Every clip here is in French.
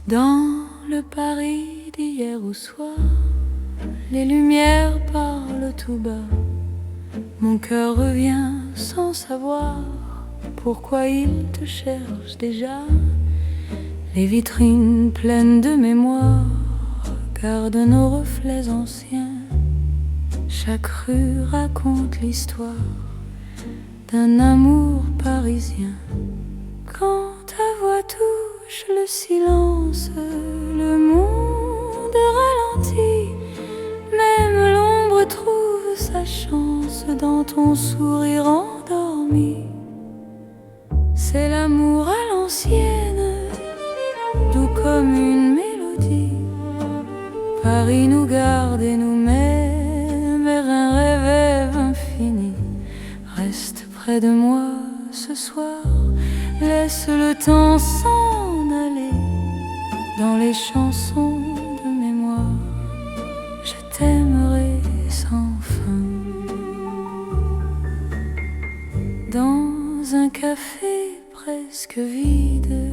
Dans le Paris d'hier au soir, les lumières parlent tout bas. Mon cœur revient sans savoir pourquoi il te cherche déjà. Les vitrines pleines de mémoire gardent nos reflets anciens. Chaque rue raconte l'histoire d'un amour parisien. Quand ta voix touche le silence, le monde ralentit. Même l'ombre trouve sa chance dans ton sourire endormi. C'est l'amour à l'ancienne, doux comme une mélodie. Paris nous garde et nous met vers un rêve infini. Reste près de moi ce soir, laisse le temps s'en aller. Dans les chansons de mémoire, je t'aimerai sans fin. Dans un café presque vide,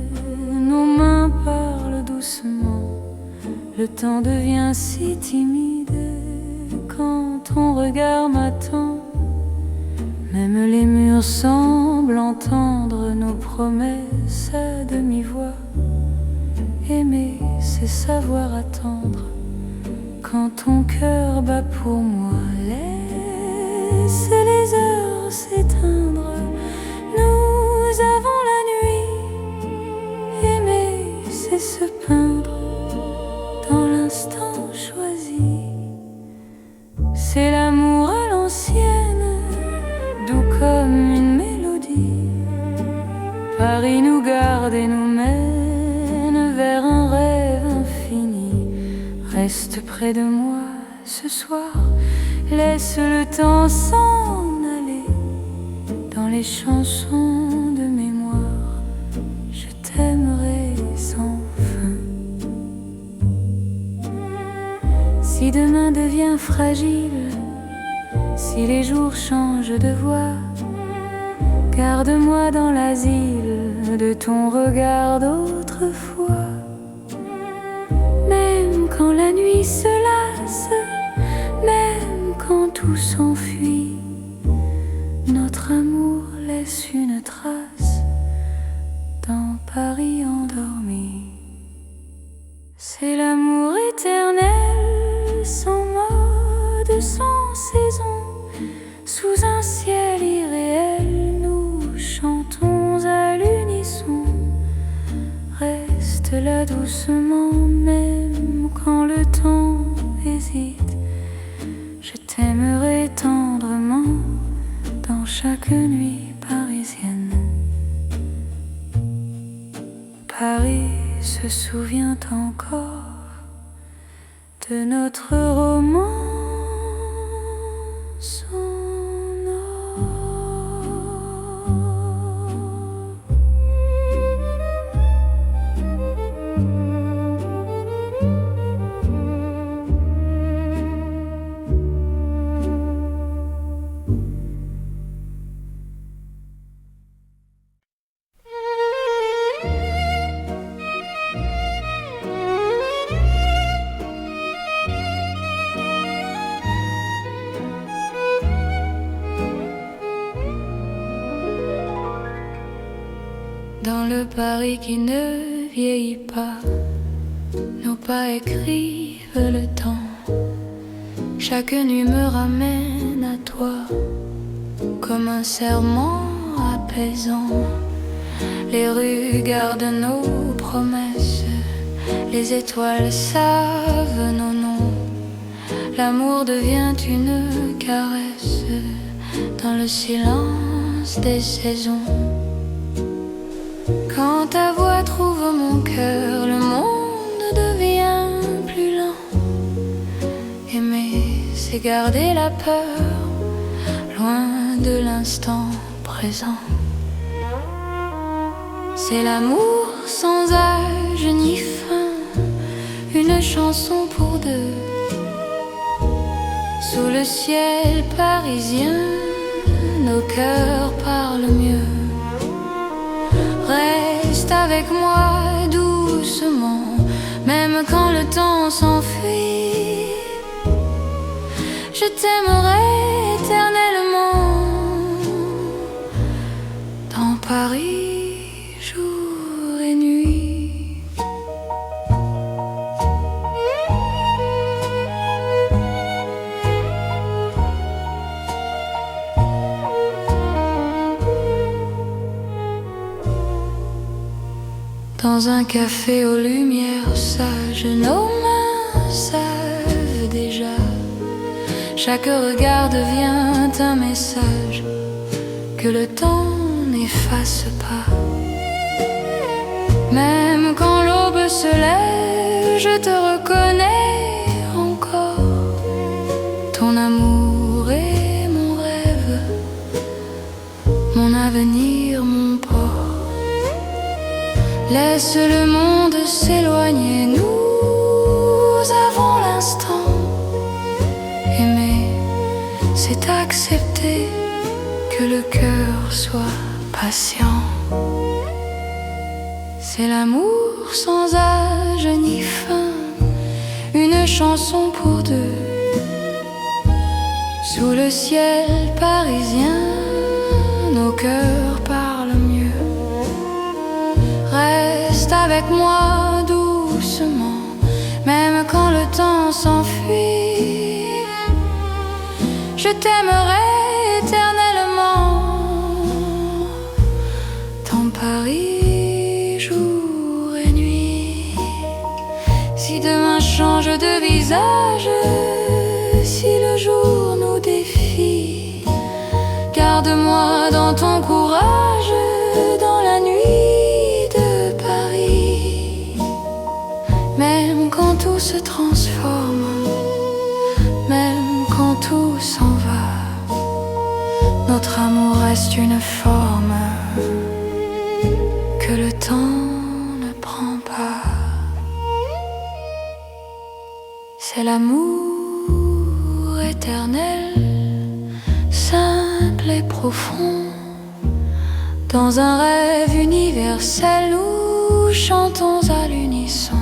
nos mains parlent doucement. Le temps devient si timide quand ton regard m'attend. Même les murs semblent entendre nos promesses à demi-voix. Aimer, c'est savoir attendre quand ton cœur bat pour moi. Laisse les heures s'éteindre, nous avons la nuit. Aimer, c'est se peindre dans l'instant choisi. C'est l'amour à l'ancienne, doux comme une mélodie. Paris nous garde et nous mène vers un rêve infini. Reste près de moi ce soir, laisse le temps s'en aller. Dans les chansons de mémoire, je t'aimerai sans fin. Si demain devient fragile, si les jours changent de voix, garde-moi dans l'asile de ton regard d'autrefois. Même quand la nuit se lasse, même quand tout s'enfuit, notre amour laisse une trace dans Paris endormi. C'est l'amour éternel, sans mode, sans saison. Sous un ciel irréel, nous chantons à l'unisson. Reste là doucement, même quand le temps hésite. Je t'aimerai tendrement dans chaque nuit parisienne. Paris se souvient encore de notre romance en or. Dans le Paris qui ne vieillit pas, nos pas écrivent le temps. Chaque nuit me ramène à toi, comme un serment apaisant. Les rues gardent nos promesses, les étoiles savent nos noms. L'amour devient une caresse dans le silence des saisons. Quand ta voix trouve mon cœur, le monde devient plus lent. Aimer, c'est garder la peur, loin de l'instant présent. C'est l'amour sans âge ni fin, une chanson pour deux. Sous le ciel parisien, nos cœurs parlent mieux. Reste avec moi doucement, temps s'enfuit, je t'aimerai éternellement dans Paris, jour et nuit. Dans un café aux lumières sages, nos mains savent déjà. Chaque regard devient un message que le temps n'efface pas. Même quand l'aube se lève, je te reconnais encore. Ton amour est mon rêve, mon avenir, mon port. Laisse le monde s'éloigner, nous avons l'instant. Aimer, c'est accepter que le cœur soit patient. C'est l'amour sans âge ni fin, une chanson pour deux. Sous le ciel parisien, nos cœurs parlent mieux. Reste avec moi doucement, même quand le temps s'enfuit. Je t'aimerai éternellement dans Paris, jour et nuit. Si demain change de visage, si le jour nous défie, garde-moi dans ton courage, dans la nuit de Paris. Même quand tout se transforme, même quand tout s'en va, notre amour reste une forme que le temps ne prend pas. C'est l'amour éternel, simple et profond. Dans un rêve universel, nous chantons à l'unisson.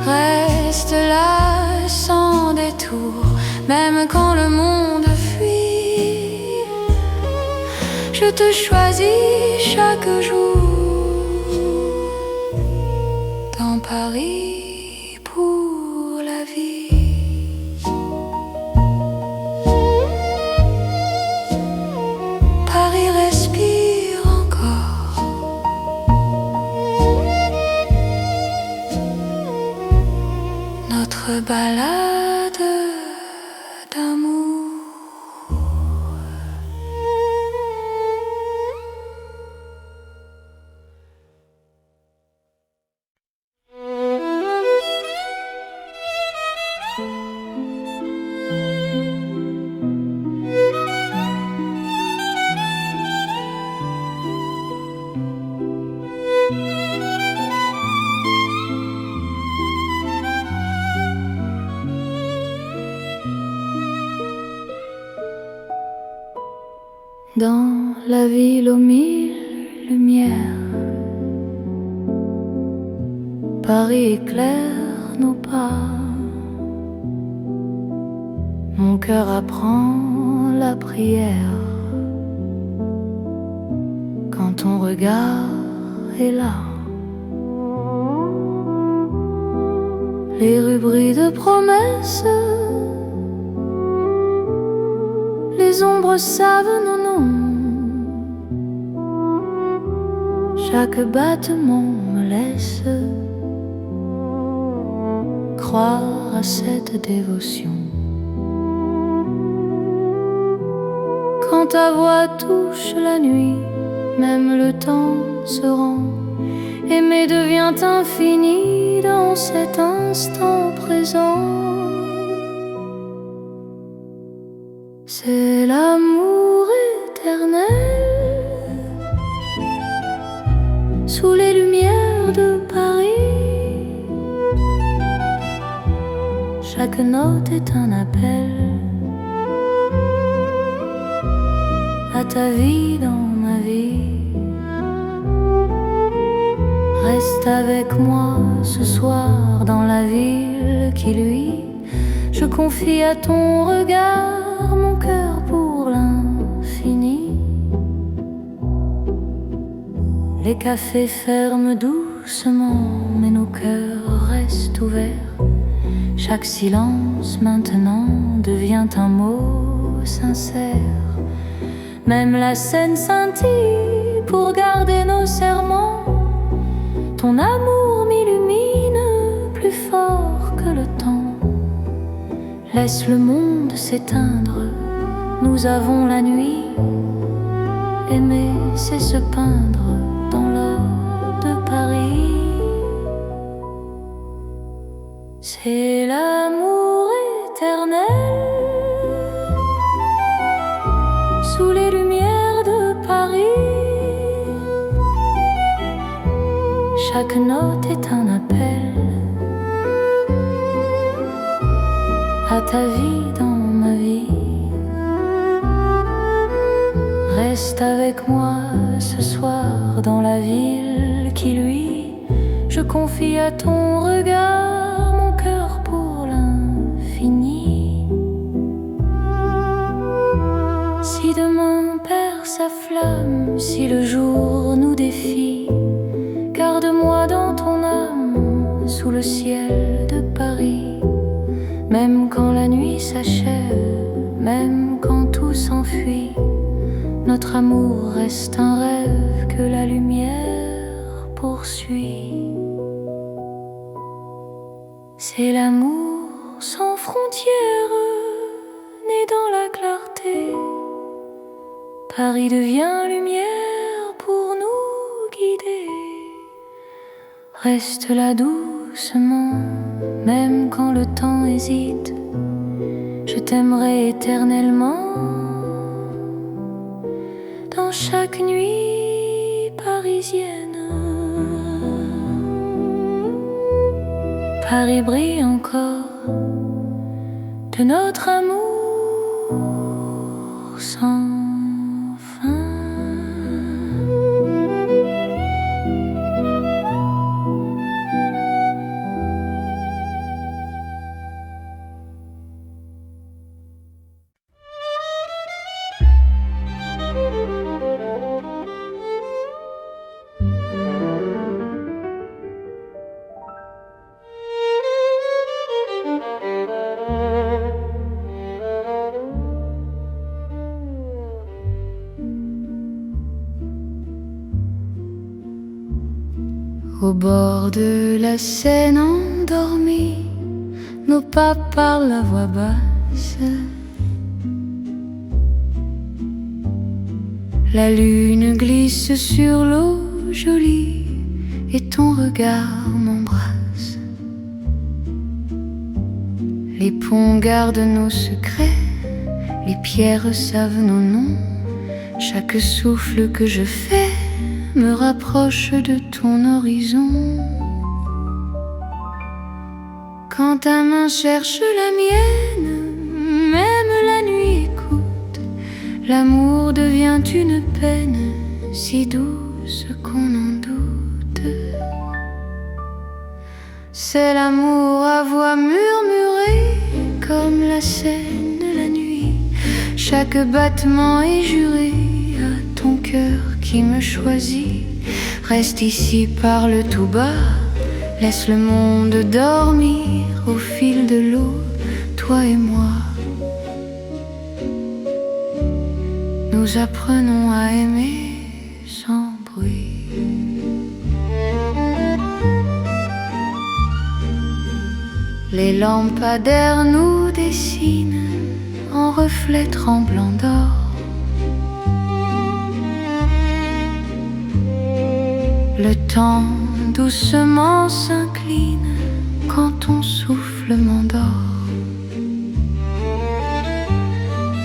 Reste là sans détour, même quand le monde fuit. Je te choisis chaque jour dans Paris pour la vie. Paris respire encore. Notre balade d'amour. Dans la ville aux mille lumières, Paris éclaire nos pas. Mon cœur apprend la prière quand ton regard est là. Les rues brillent de promesses, les ombres savent nos noms. Chaque battement me laisse croire à cette dévotion. Quand ta voix touche la nuit, même le temps se rend. Aimer devient infini dans cet instant présent. C'est l'amour éternel sous les lumières de Paris. Chaque note est un appel à ta vie dans ma vie. Reste avec moi ce soir dans la ville qui luit. Je confie à ton regard mon cœur pour l'infini. Les cafés ferment doucement, mais nos cœurs restent ouverts. Chaque silence maintenant devient un mot sincère. Même la scène scintille pour garder nos serments. Ton amour m'illumine plus fort que le temps. Laisse le monde s'éteindre, nous avons la nuit. Aimer, c'est se peindre dans l'or de Paris. C'est l'amour éternel sous les lumières de Paris. Chaque note est un appel à ta vie dans ma vie. Reste avec moi ce soir dans la ville qui luit. Je confie à ton regard mon cœur pour l'infini. Si demain perd sa flamme, si le jour nous défie, garde-moi dans ton âme sous le ciel de Paris. Même quand la nuit s'achève, même quand tout s'enfuit, notre amour reste un rêve que la lumière poursuit. C'est l'amour sans frontières, né dans la clarté. Paris devient lumière pour nous guider. Reste là doucement, même quand le temps hésite. Je t'aimerai éternellement. Dans chaque nuit parisienne, Paris brille encore de notre amour sans fin. Au bord de la Seine endormie, nos pas parlent à voix basse. La lune glisse sur l'eau jolie et ton regard m'embrasse. Les ponts gardent nos secrets, les pierres savent nos noms. Chaque souffle que je fais me rapproche de ton horizon. Quand ta main cherche la mienne, même la nuit écoute. L'amour devient une peine si douce qu'on en doute. C'est l'amour à voix murmurée comme la Seine la nuit. Chaque battement est juré à ton cœur qui me choisit. Reste ici, parle tout bas, laisse le monde dormir au fil de l'eau, toi et moi. Nous apprenons à aimer sans bruit. Les lampadaires nous dessinent en reflets tremblants d'or. Le temps doucement s'incline quand ton souffle m'endort.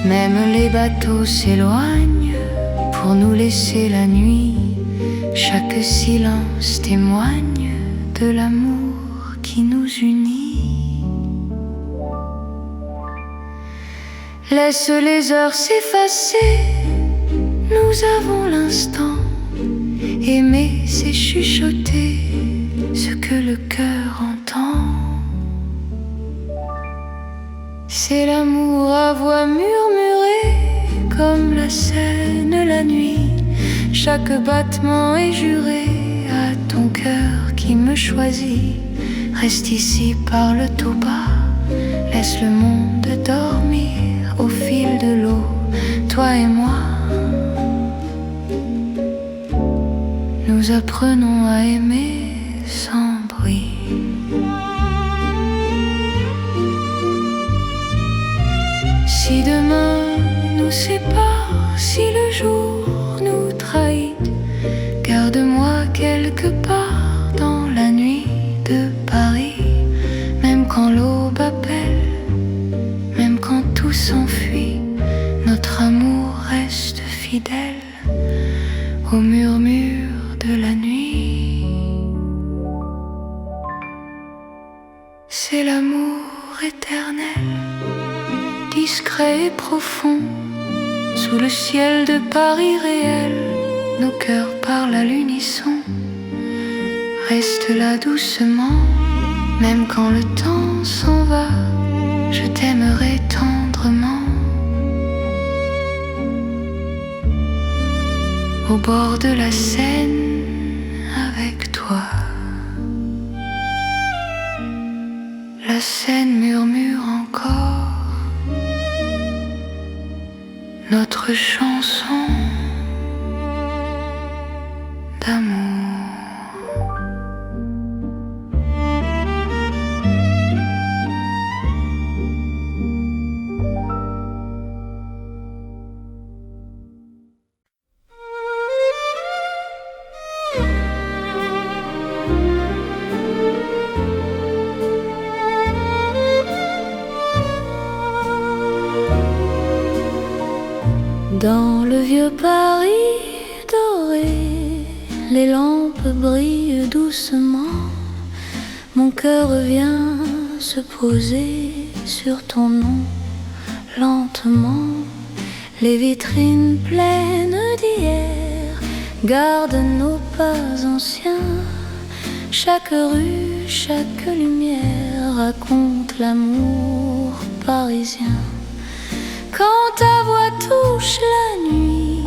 Même les bateaux s'éloignent pour nous laisser la nuit. Chaque silence témoigne de l'amour qui nous unit. Laisse les heures s'effacer, nous avons l'instant. Aimer, c'est chuchoter ce que le cœur entend. C'est l'amour à voix murmurée, comme la Seine la nuit. Chaque battement est juré à ton cœur qui me choisit. Reste ici, parle tout bas, laisse le monde dormir au fil de l'eau, toi et moi. Nous apprenons à aimer sans bruit. Si demain nous sépare, si le jour nous trahit, garde-moi quelque part dans la nuit de Paris. Même quand l'aube appelle, même quand tout s'enfuit, notre amour reste fidèle au murmure de la nuit. C'est l'amour éternel, discret et profond, sous le ciel de Paris réel. Nos cœurs parlent à l'unisson. Reste là doucement, même quand le temps s'en va, je t'aimerai tendrement. Au bord de la Seine, avec toi. La Seine murmure encore notre chanson d'amour. Dans le vieux Paris doré, les lampes brillent doucement. Mon cœur vient se poser sur ton nom lentement. Les vitrines pleines d'hier gardent nos pas anciens. Chaque rue, chaque lumière raconte l'amour parisien. Quand ta voix touche la nuit,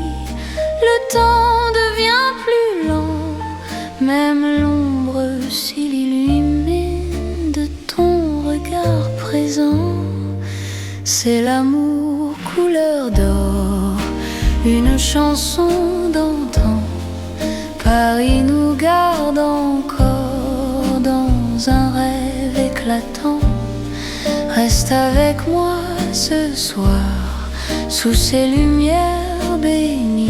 le temps devient plus lent. Même l'ombre s'illumine de ton regard présent. C'est l'amour couleur d'or, une chanson d'antan. Paris nous garde encore dans un rêve éclatant. Reste avec moi ce soir, sous ces lumières bénies.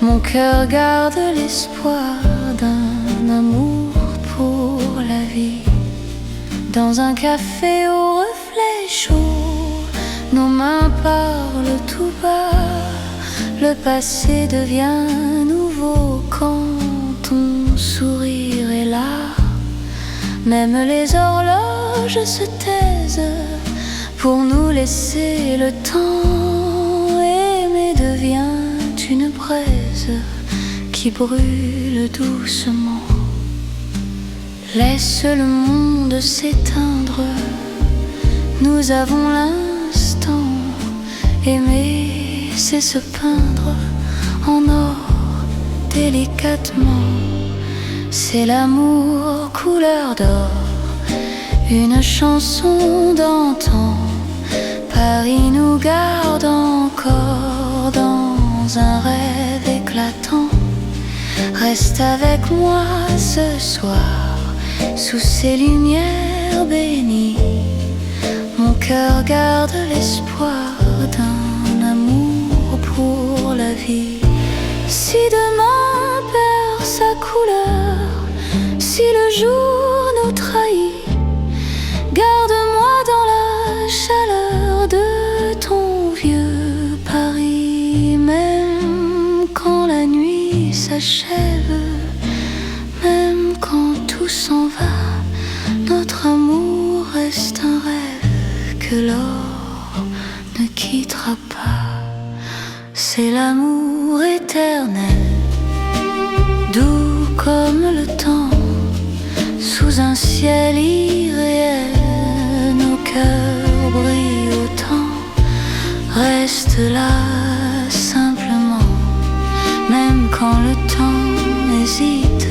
Mon cœur garde l'espoir d'un amour pour la vie. Dans un café au reflet chaud, nos mains parlent tout bas. Le passé devient nouveau quand ton sourire est là. Même les horloges se taisent pour nous laisser le temps. Aimer devient une braise qui brûle doucement. Laisse le monde s'éteindre, nous avons l'instant. Aimer, c'est se peindre en or délicatement. C'est l'amour couleur d'or, une chanson d'antan. Paris nous garde encore dans un rêve éclatant. Reste avec moi ce soir, sous ces lumières bénies. Mon cœur garde l'espoir d'un amour pour la vie. Si demain perd sa couleur, si le jour nous trahit, garde-moi dans la chaleur de ton vieux Paris. Même quand la nuit s'achève, même quand tout s'en va, notre amour reste un rêve que l'or ne quittera pas. C'est l'amour éternel, comme le temps, sous un ciel irréel, nos cœurs brillent autant. Reste là simplement, même quand le temps hésite.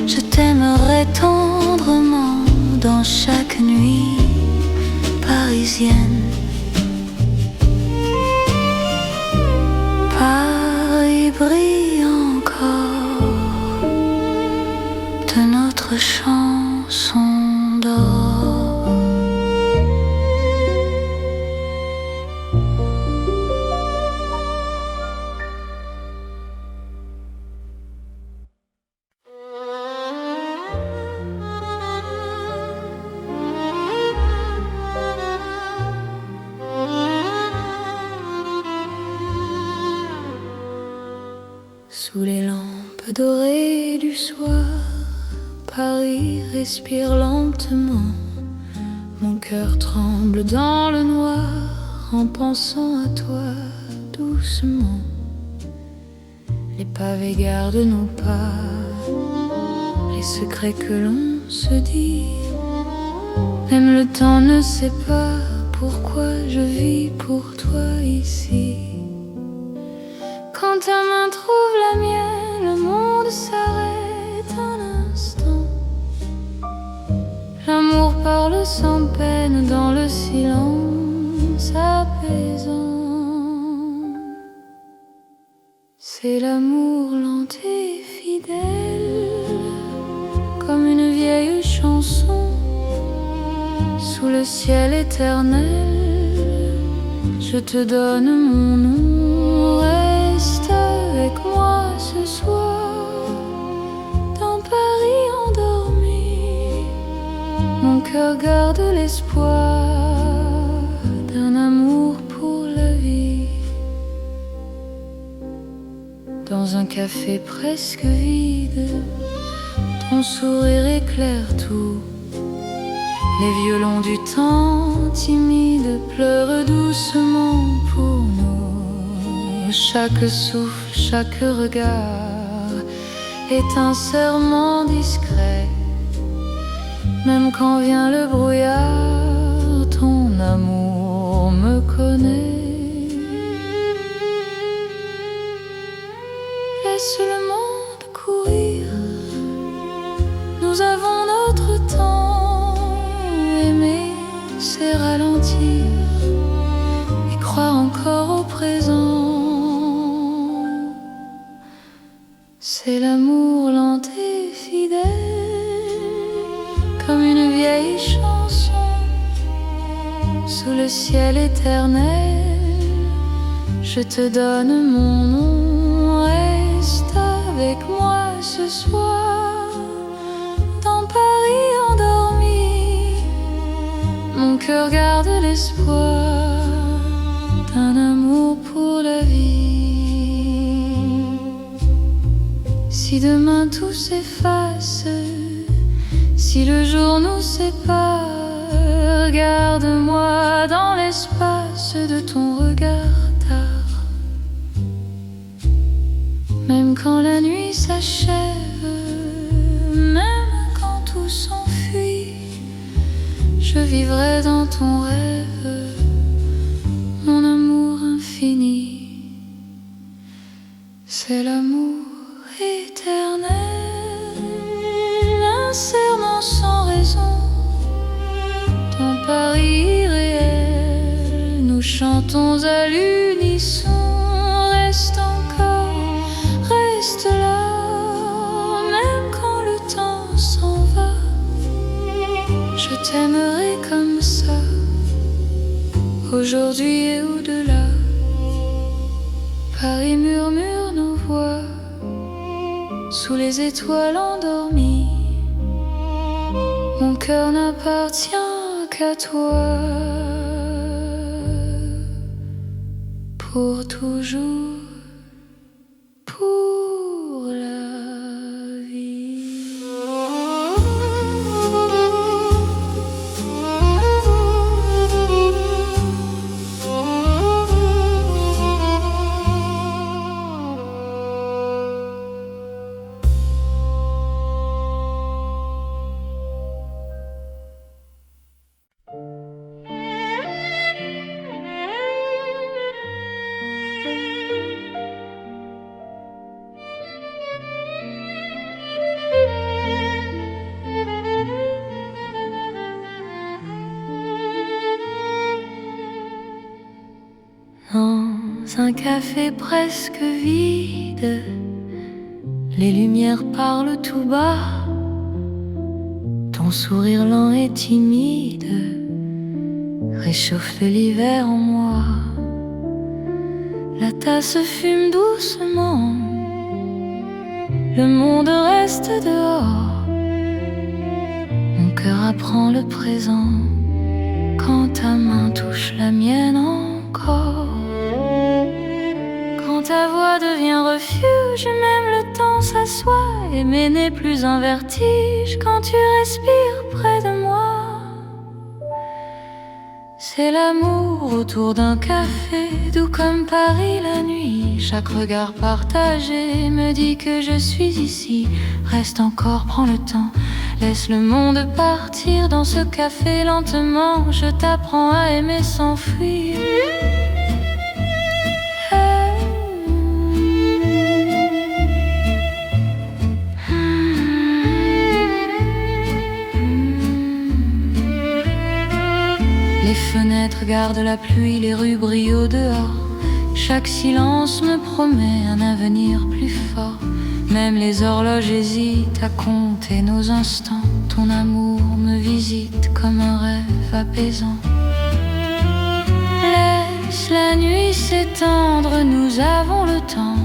Je t'aimerai tendrement dans chaque nuit parisienne. Paris brille encore de notre chanson d'or. Sous les lampes dorées du soir, Paris respire lentement. Mon cœur tremble dans le noir en pensant à toi doucement. Les pavés gardent nos pas, les secrets que l'on se dit. Même le temps ne sait pas pourquoi je vis pour toi ici. Quand ta main trouve la mienne, le monde s'arrête un instant. L'amour parle sans peine dans le silence apaisant. C'est l'amour lent et fidèle, comme une vieille chanson. Sous le ciel éternel, je te donne mon nom. Reste avec moi ce soir, dans Paris endormi. Mon cœur garde l'espoir d'un amour pour la vie. Dans un café presque vide, ton sourire éclaire tout. Les violons du temps timide pleurent doucement pour nous. Chaque souffle, chaque regard est un serment discret. Même quand vient le brouillard, ton amour me connaît. Laisse le monde courir, nous avons notre temps. Aimer, c'est ralentir et croire encore au présent. C'est l'amour lent et fidèle, comme une vieille chanson. Sous le ciel éternel, je te donne mon nom. Reste avec moi ce soir, dans Paris endormi. Mon cœur garde l'espoir d'un amour pour la vie. Si demain tout s'efface, si le jour nous sépare, garde-moi dans l'espace de ton regard tard. Même quand la nuit s'achève, même quand tout s'enfuit, je vivrai dans ton rêve, mon amour infini. C'est l'amour éternel, un serment sans raison. Ton Paris irréel, nous chantons à l'unisson. Reste encore, reste là, même quand le temps s'en va. Je t'aimerai comme ça, aujourd'hui et au-delà. Paris murmure nos voix sous les étoiles endormies. Mon cœur n'appartient qu'à toi, pour toujours, pour la vie. un café presque vide. Les lumières parlent tout bas. Ton sourire lent et timide réchauffe l'hiver en moi. La tasse fume doucement. Le monde reste dehors. Mon cœur apprend le présent quand ta main touche la mienne encore. Quand ta voix devient refuge, même le temps s'assoit. Aimer n'est plus un vertige quand tu respires près de moi. C'est l'amour autour d'un café, doux comme Paris la nuit. Chaque regard partagé me dit que je suis ici. Reste encore, prends le temps, laisse le monde partir dans ce café lentement. Je t'apprends à aimer sans fuir. Les fenêtres gardent la pluie, les rues brillent au dehors. Chaque silence me promet un avenir plus fort. Même les horloges hésitent à compter nos instants. Ton amour me visite comme un rêve apaisant. Laisse la nuit s'étendre, nous avons le temps.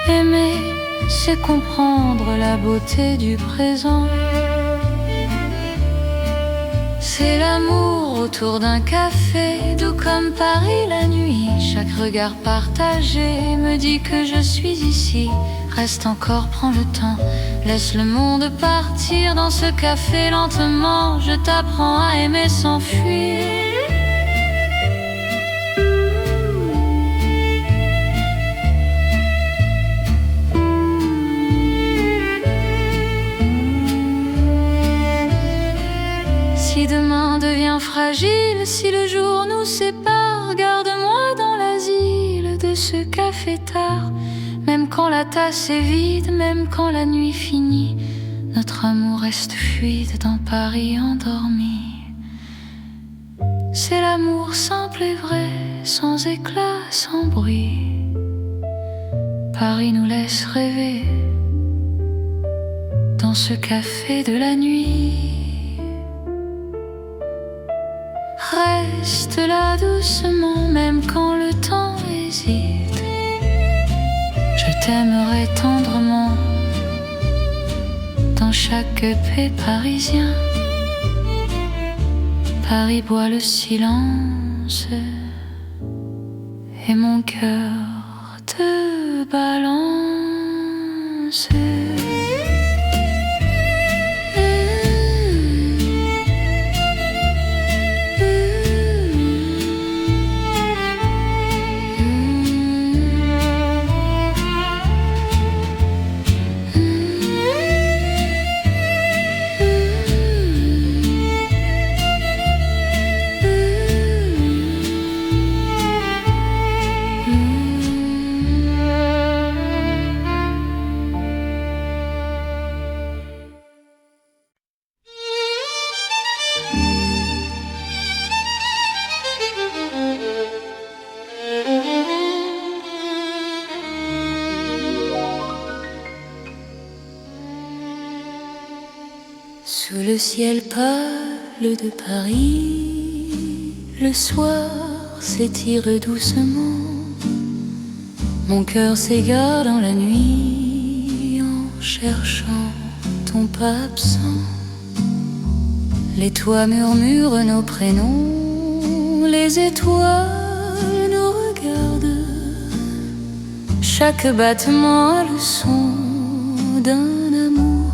Aimer, c'est comprendre la beauté du présent. C'est l'amour autour d'un café, doux comme Paris la nuit. Chaque regard partagé me dit que je suis ici. Reste encore, prends le temps, laisse le monde partir dans ce café lentement. Je t'apprends à aimer sans fuir. Si demain devient fragile, si le jour nous sépare, garde-moi dans l'asile de ce café tard. Même quand la tasse est vide, même quand la nuit finit, notre amour reste fluide dans Paris endormi. C'est l'amour simple et vrai, sans éclat, sans bruit. Paris nous laisse rêver dans ce café de la nuit. Reste là doucement, même quand le temps hésite. Je t'aimerai tendrement dans chaque paix parisien. Paris boit le silence et mon cœur te balance. Sous le ciel pâle de Paris, le soir s'étire doucement. Mon cœur s'égare dans la nuit en cherchant ton pas absent. Les toits murmurent nos prénoms, les étoiles nous regardent. Chaque battement a le son d'un amour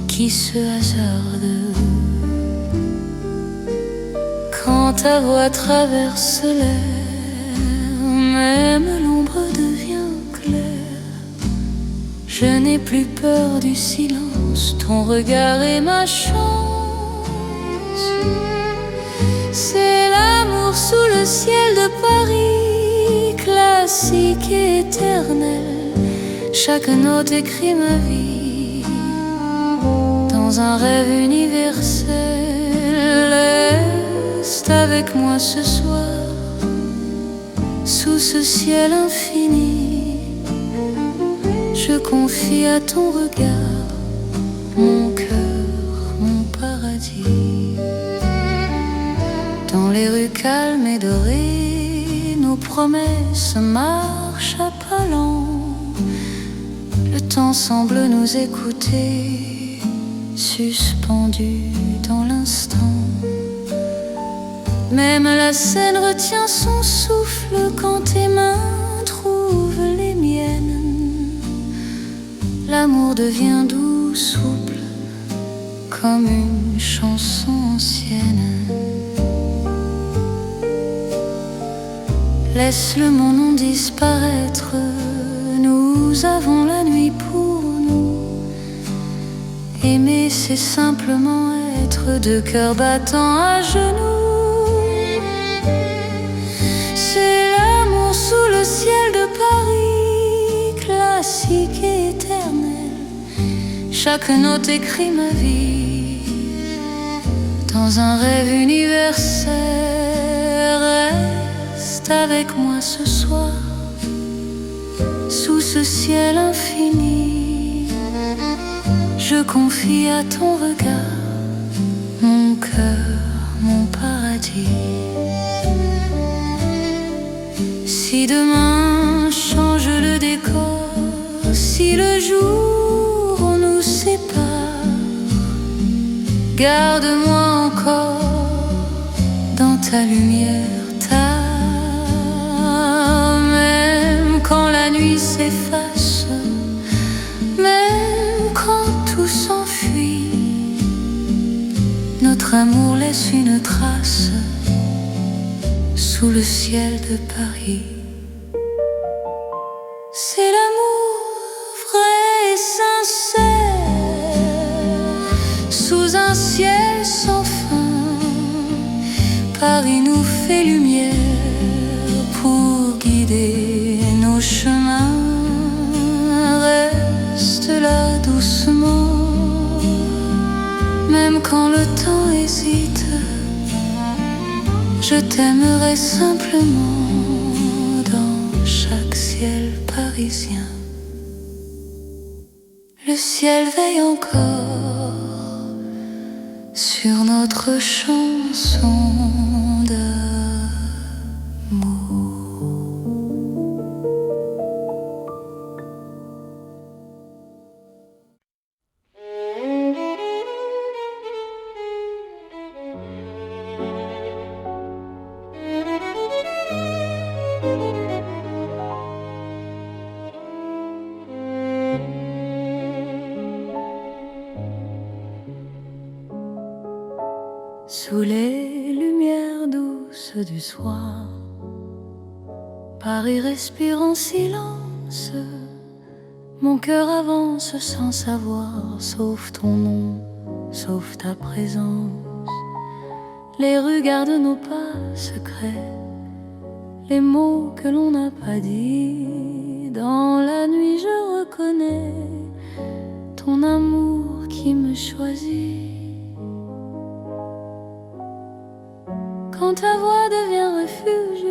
qui se hasarde. Quand ta voix traverse l'air, même l'ombre devient claire. Je n'ai plus peur du silence, ton regard est ma chance. C'est l'amour sous le ciel de Paris, classique et éternel. Chaque note écrit ma vie dans un rêve universel. reste avec moi ce soir, sous ce ciel infini. Je confie à ton regard mon cœur, mon paradis. Dans les rues calmes et dorées, nos promesses marchent à pas lents. Le temps semble nous écouter, suspendu dans l'instant. Même la scène retient son souffle quand tes mains trouvent les miennes. L'amour devient doux, souple, comme une chanson ancienne. Laisse le monde disparaître, nous avons la nuit pour nous. Aimer, c'est simplement être deux cœurs battants à genoux. C'est l'amour sous le ciel de Paris, classique et éternel. Chaque note écrit ma vie dans un rêve universel. Reste avec moi ce soir, sous ce ciel infini. Je confie à ton regard mon cœur, mon paradis. Si demain change le décor, si le jour nous sépare, garde-moi encore dans ta lumière, même quand la nuit s'efface, même quand tout s'enfuit, notre amour laisse une trace sous le ciel de Paris. C'est l'amour vrai et sincère, sous un ciel sans fin. Paris nous fait lumière pour guider nos chemins. Reste là doucement, même quand le temps hésite. Je t'aimerai simplement dans chaque ciel parisien. Le ciel veille encore sur notre chanson d'amour. Sous les lumières douces du soir, Paris respire en silence. Mon cœur avance sans savoir, sauf ton nom, sauf ta présence. Les rues gardent nos pas secrets, les mots que l'on n'a pas dit. Dans la nuit je reconnais ton amour qui me choisit. Quand ta voix devient refuge,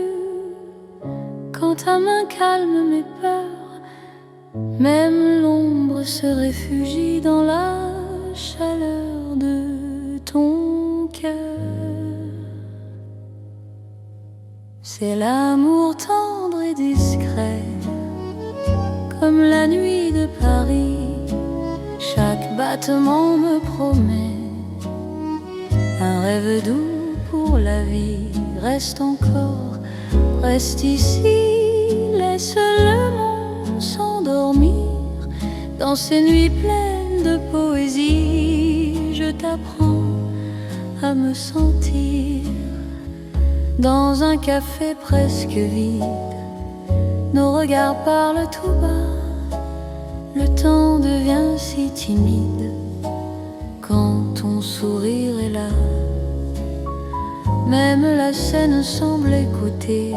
quand ta main calme mes peurs, même l'ombre se réfugie dans la chaleur de ton cœur. C'est l'amour tendre et discret, comme la nuit de Paris. Chaque battement me promet un rêve doux pour la vie. Reste encore, reste ici, laisse le monde s'endormir dans ces nuits pleines de poésie. Je t'apprends à me sentir dans un café presque vide. Nos regards parlent tout bas, le temps devient si timide quand ton sourire est là. Même la scène semble écouter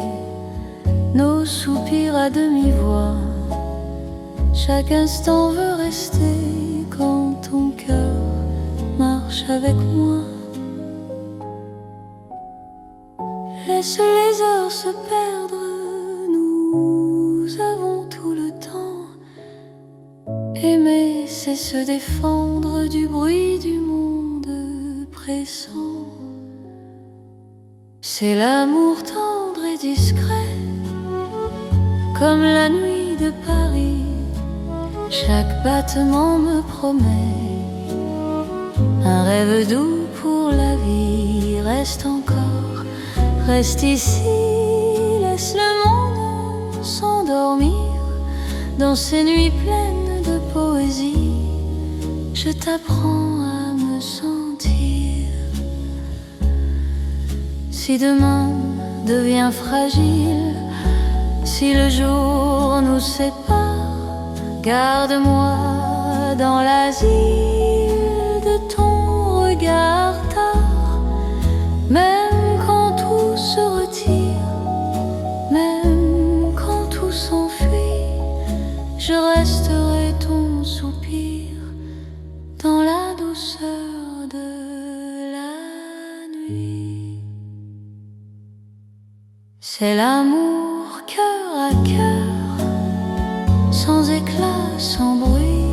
nos soupirs à demi-voix. Chaque instant veut rester quand ton cœur marche avec moi. Laisse les heures se perdre, nous avons tout le temps. Aimer, c'est se défendre du bruit du monde pressant. C'est l'amour tendre et discret, comme la nuit de Paris. Chaque battement me promet un rêve doux pour la vie. Reste encore, reste ici, laisse le monde s'endormir dans ces nuits pleines de poésie. Je t'apprends à me sentir. Si demain devient fragile, si le jour nous sépare, garde-moi dans l'asile de ton regard tard. Même quand tout se retire, même quand tout s'enfuit, je resterai ton soupir dans la douceur de la nuit. C'est l'amour cœur à cœur, sans éclat, sans bruit.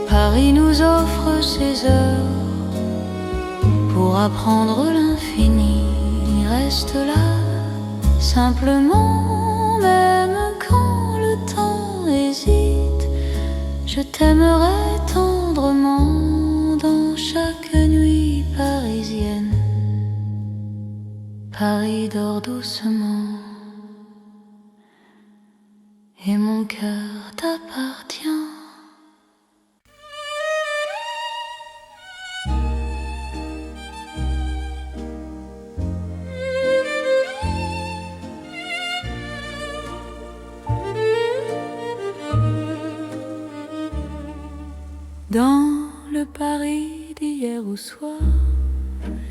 Paris nous offre ses heures pour apprendre l'infini. Reste là, simplement, même quand le temps hésite. Je t'aimerai tendrement dans chaque nuit parisienne. Paris dort doucement et mon cœur t'appartient. Dans le Paris d'hier au soir,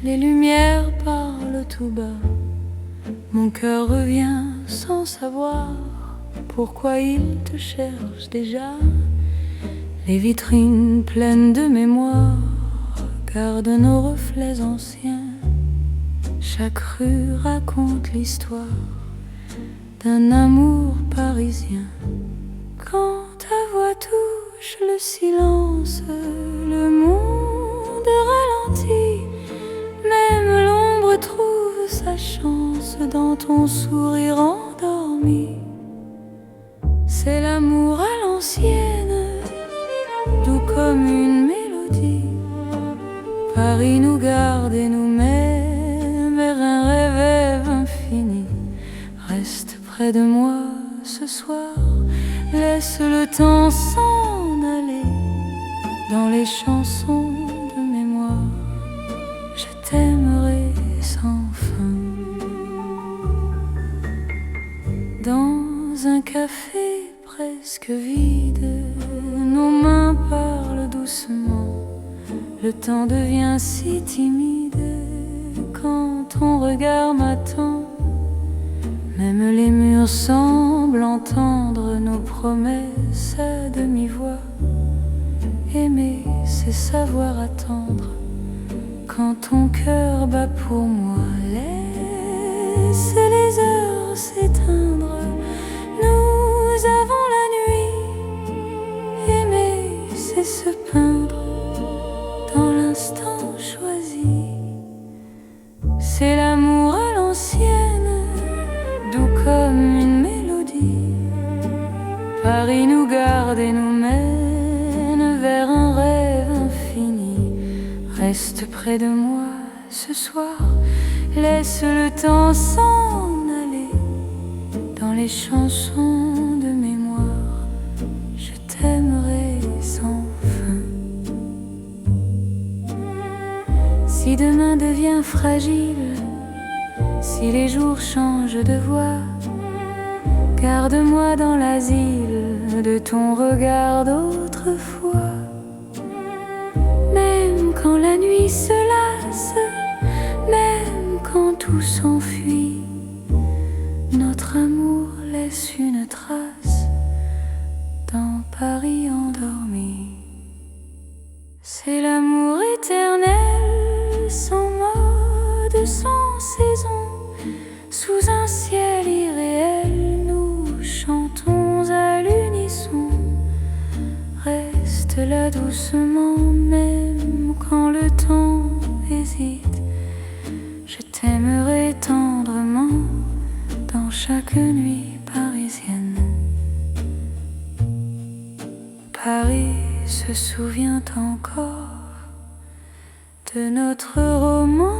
les lumières parlent tout bas. Mon cœur revient sans savoir pourquoi il te cherche déjà. Les vitrines pleines de mémoire gardent nos reflets anciens. Chaque rue raconte l'histoire d'un amour parisien. Quand ta voix touche le silence, le monde ralentit. Même l'ombre trouve sa chance dans ton sourire endormi. C'est l'amour à l'ancienne, doux comme une mélodie. Paris nous garde et nous met vers un rêve infini. Reste près de moi ce soir, laisse le temps s'en aller dans les chansons de mémoire. Je t'aimerai sans fin. Dans un café presque vide, nos mains parlent doucement. Le temps devient si timide quand ton regard m'attend. Même les murs semblent entendre nos promesses à demi-voix. Aimer, c'est savoir attendre quand ton cœur bat pour moi. Laisse les heures s'éteindre, nous avons la nuit. Aimer, c'est se peindre dans l'instant choisi. C'est l'amour à l'ancienne, doux comme une mélodie. Paris nous garde et nous mène vers un rêve infini. Reste près de moi ce soir, laisse le temps s'en aller dans les chansons de mémoire. Je t'aimerai sans fin. Si demain devient fragile, si les jours changent de voix, garde-moi dans l'asile de ton regard d'autrefois. Même quand la nuit se lasse, même quand tout s'enfuit, notre amour laisse une trace dans Paris endormi. C'est l'amour éternel, sans mode, sans saison. reste là doucement, même quand le temps hésite. Je t'aimerai tendrement dans chaque nuit parisienne. Paris se souvient encore de notre roman.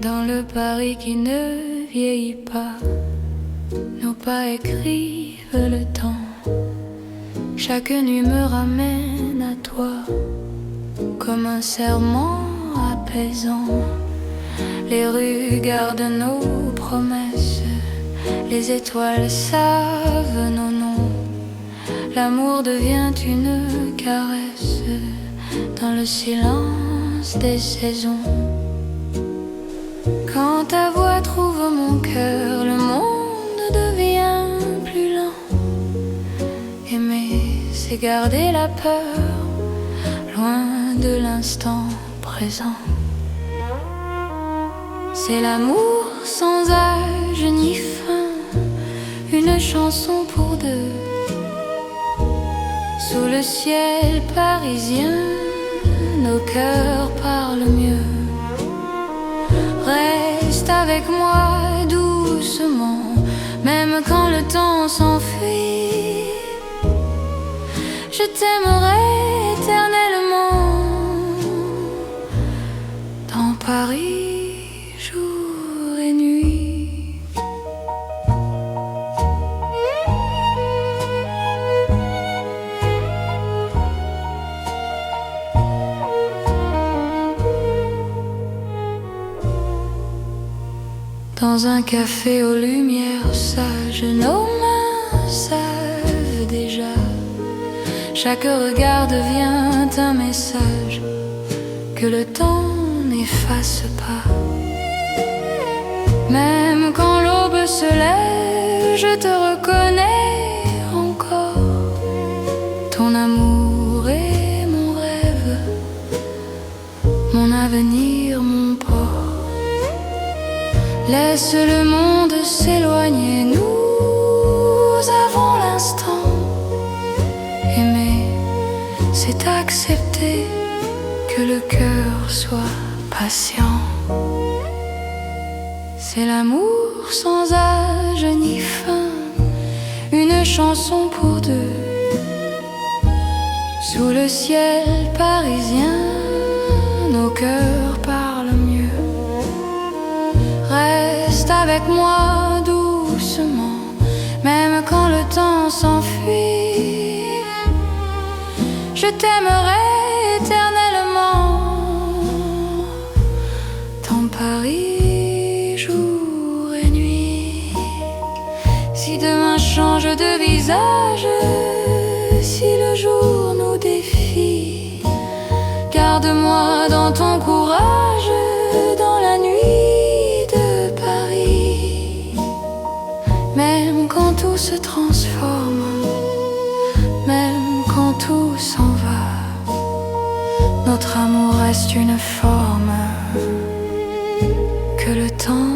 Dans le Paris qui ne vieillit pas, nos pas écrivent le temps. Chaque nuit me ramène à toi, comme un serment apaisant. Les rues gardent nos promesses, les étoiles savent nos noms. L'amour devient une caresse dans le silence des saisons. Quand ta voix trouve mon cœur, le monde devient plus lent. Aimer, c'est garder la peur, loin de l'instant présent. C'est l'amour sans âge ni fin, une chanson pour deux. Sous le ciel parisien, nos cœurs parlent mieux. Reste avec moi doucement, même quand le temps s'enfuit. Je t'aimerai éternellement dans Paris, jour et nuit. Dans un café aux lumières sages, nos mains savent déjà. Chaque regard devient un message que le temps n'efface pas. Même quand l'aube se lève, je te reconnais encore. Ton amour est mon rêve, mon avenir, mon port. Laisse le monde s'éloigner, nous avons l'instant. Aimer, c'est accepter que le cœur soit patient. C'est l'amour sans âge ni fin, une chanson pour deux. Sous le ciel parisien, nos cœurs parlent mieux. Reste avec moi doucement, même quand le temps s'enfuit. Je t'aimerai éternellement dans Paris, jour et nuit. Si demain change de visage, si le jour nous défie, garde-moi dans ton courage, dans la nuit de Paris. Même quand tout se transforme, même quand tout s'en va, notre amour reste une forme que le temps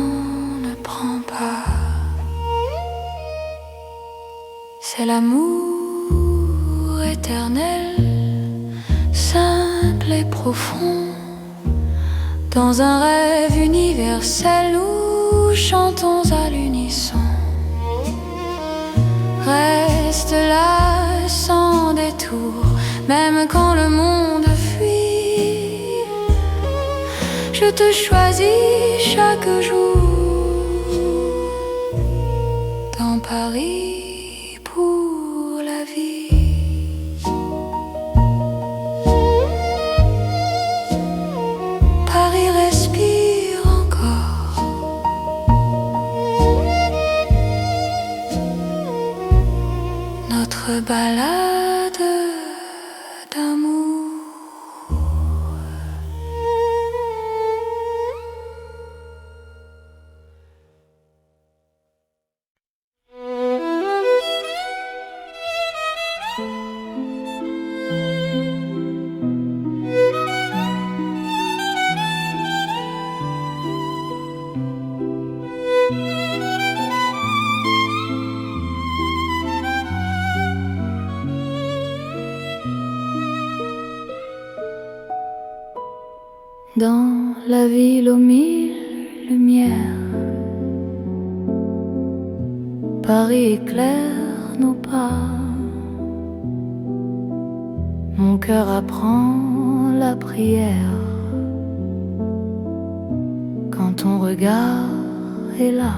ne prend pas. C'est l'amour éternel, simple et profond. Dans un rêve universel, nous chantons à l'unisson. Reste là sans détour, même quand le monde fuit. Je te choisis chaque jour dans Paris pour la vie. Paris respire encore. notre balade d'amour. Dans la ville aux mille lumières, Paris éclaire nos pas. Mon cœur apprend la prière quand ton regard est là.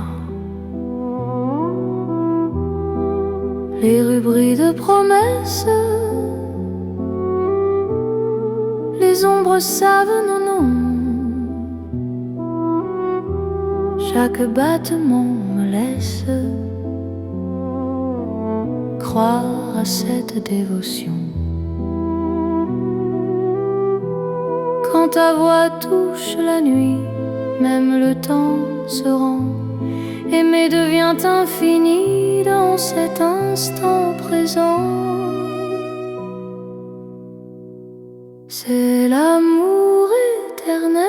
Les rues brillent de promesses, les ombres savent nos noms. Chaque battement me laisse croire à cette dévotion. Quand ta voix touche la nuit, même le temps se rend. Aimer devient infini dans cet instant présent. C'est l'amour éternel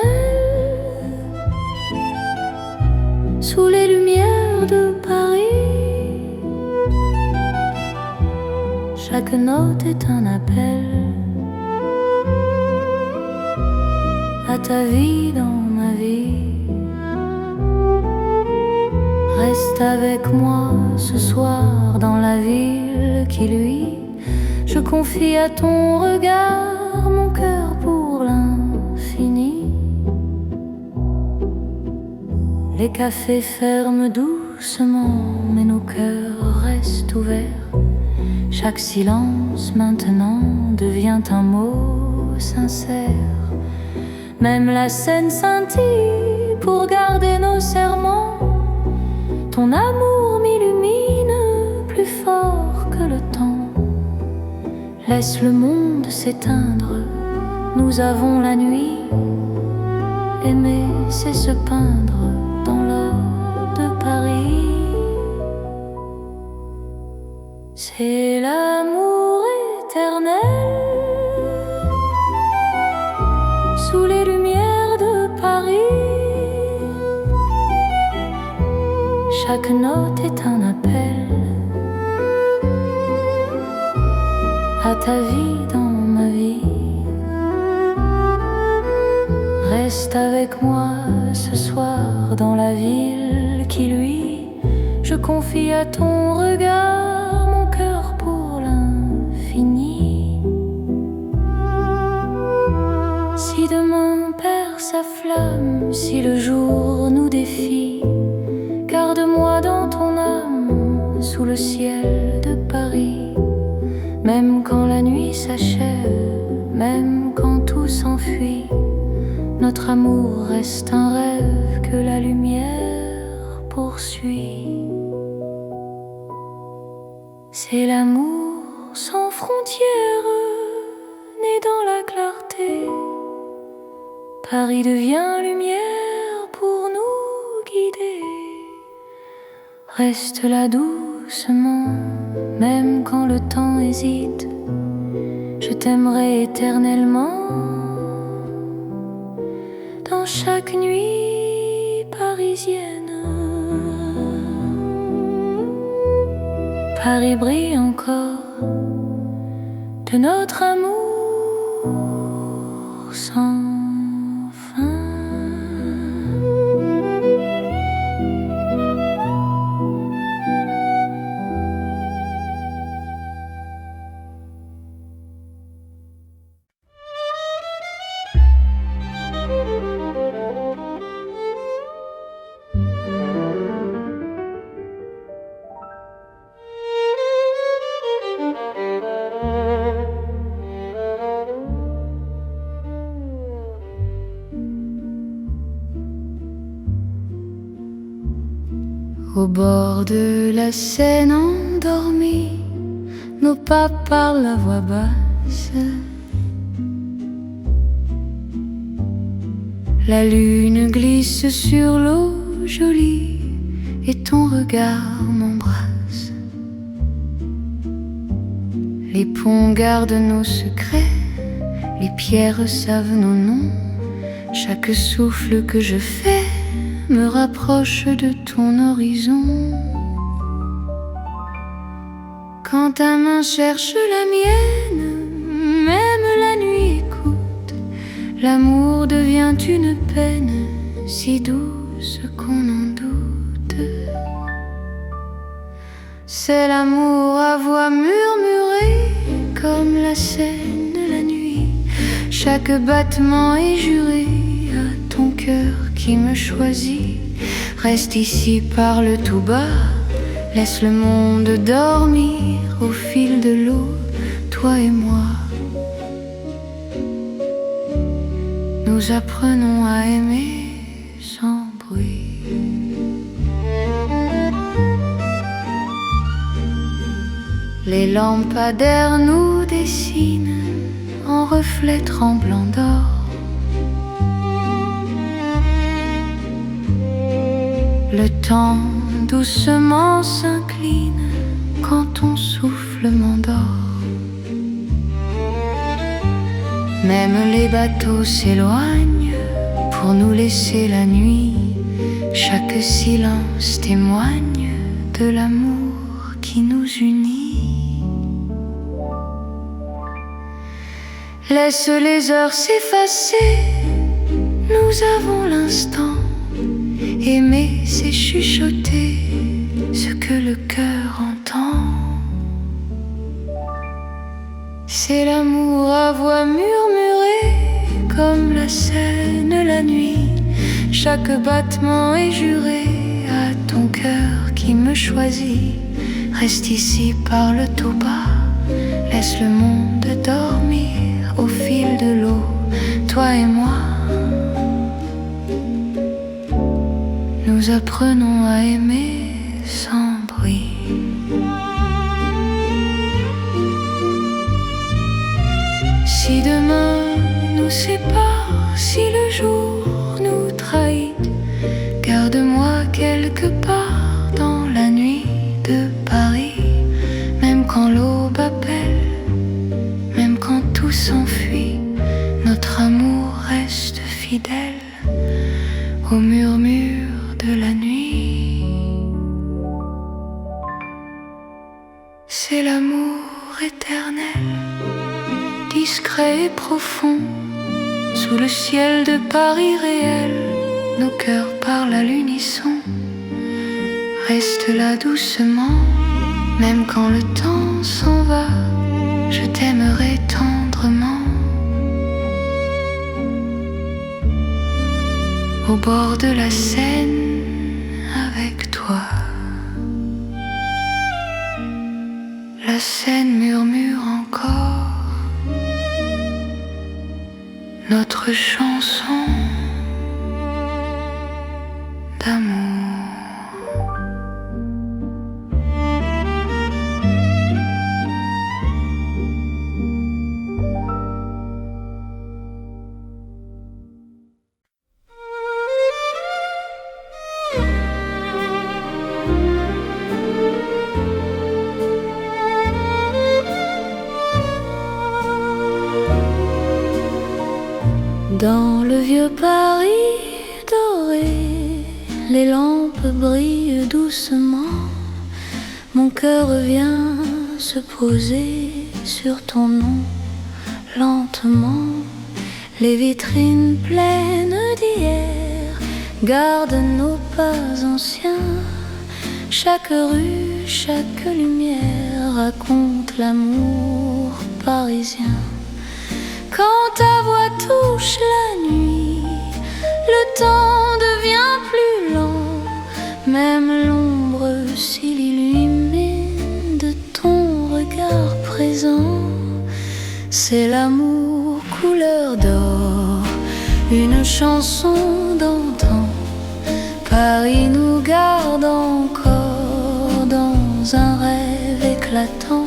sous les lumières de Paris. Chaque note est un appel à ta vie dans ma vie. Reste avec moi ce soir dans la ville qui luit. Je confie à ton regard mon cœur pour l'infini. Les cafés ferment doucement, mais nos cœurs restent ouverts. Chaque silence maintenant devient un mot sincère. Même la scène scintille pour garder nos serments. Ton amour m'illumine plus fort que le temps. Laisse le monde s'éteindre, nous avons la nuit. Aimer, c'est se peindre dans l'or de Paris. C'est l'amour éternel sous les lumières de Paris. Chaque note est un appel à ta vie dans ma vie. Reste avec moi ce soir dans la ville qui luit. Je confie à ton regard mon cœur pour l'infini. Si demain perd sa flamme, si le jour nous défie, garde-moi dans ton âme sous le ciel de Paris. Même quand la nuit s'achève, même quand tout s'enfuit, notre amour reste un rêve que la lumière poursuit. C'est l'amour sans frontières, né dans la clarté. Paris devient lumière pour nous guider. Reste là doucement, même quand le temps hésite. Je t'aimerai éternellement. Dans chaque nuit parisienne, Paris brille encore de notre amour sans fin. Au bord de la Seine endormie, nos pas parlent à voix basse. La lune glisse sur l'eau jolie et ton regard m'embrasse. Les ponts gardent nos secrets, les pierres savent nos noms. Chaque souffle que je fais me rapproche de ton horizon. Quand ta main cherche la mienne, même la nuit écoute. L'amour devient une peine si douce qu'on en doute. C'est l'amour à voix murmurée comme la Seine la nuit. Chaque battement est juré à ton cœur qui me choisit. Reste ici, parle tout bas, laisse le monde dormir au fil de l'eau, toi et moi. Nous apprenons à aimer sans bruit. Les lampadaires nous dessinent en reflets tremblants d'or. Le temps doucement s'incline quand ton souffle m'endort. Même les bateaux s'éloignent pour nous laisser la nuit. Chaque silence témoigne de l'amour qui nous unit. Laisse les heures s'effacer, nous avons l'instant. Aimer, c'est chuchoter ce que le cœur entend. C'est l'amour à voix murmurée comme la Seine la nuit. Chaque battement est juré à ton cœur qui me choisit. Reste ici, parle tout bas, laisse le monde dormir au fil de l'eau, toi et moi. Nous apprenons à aimer sans bruit. Si demain nous sépare, si le jour nous trahit, garde-moi quelque part dans la nuit de Paris. Même quand l'aube appelle, même quand tout s'enfuit, notre amour reste fidèle au murmure de la nuit. C'est l'amour éternel, discret et profond, sous le ciel de Paris réel. Nos cœurs parlent à l'unisson. Reste là doucement, même quand le temps s'en va, je t'aimerai tendrement. Au bord de la Seine avec toi. La Seine murmure encore notre chanson d'amour. Dans le vieux Paris doré, les lampes brillent doucement. Mon cœur vient se poser sur ton nom lentement. Les vitrines pleines d'hier gardent nos pas anciens. Chaque rue, chaque lumière raconte l'amour parisien. Quand ta voix touche la nuit, le temps devient plus lent. Même l'ombre s'il illumine de ton regard présent. C'est l'amour couleur d'or, une chanson d'antan. Paris nous garde encore dans un rêve éclatant.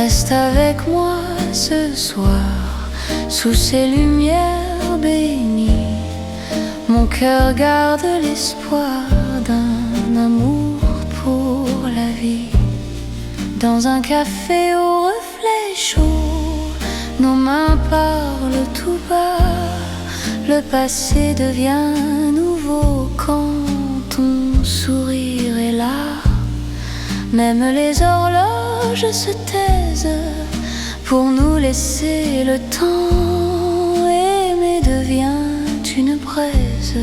Reste avec moi ce soir, sous ces lumières bénies. Mon cœur garde l'espoir d'un amour pour la vie. Dans un café au reflet chaud, nos mains parlent tout bas. Le passé devient nouveau quand ton sourire est là. Même les horloges se taisent pour nous laisser le temps. Aimer devient une braise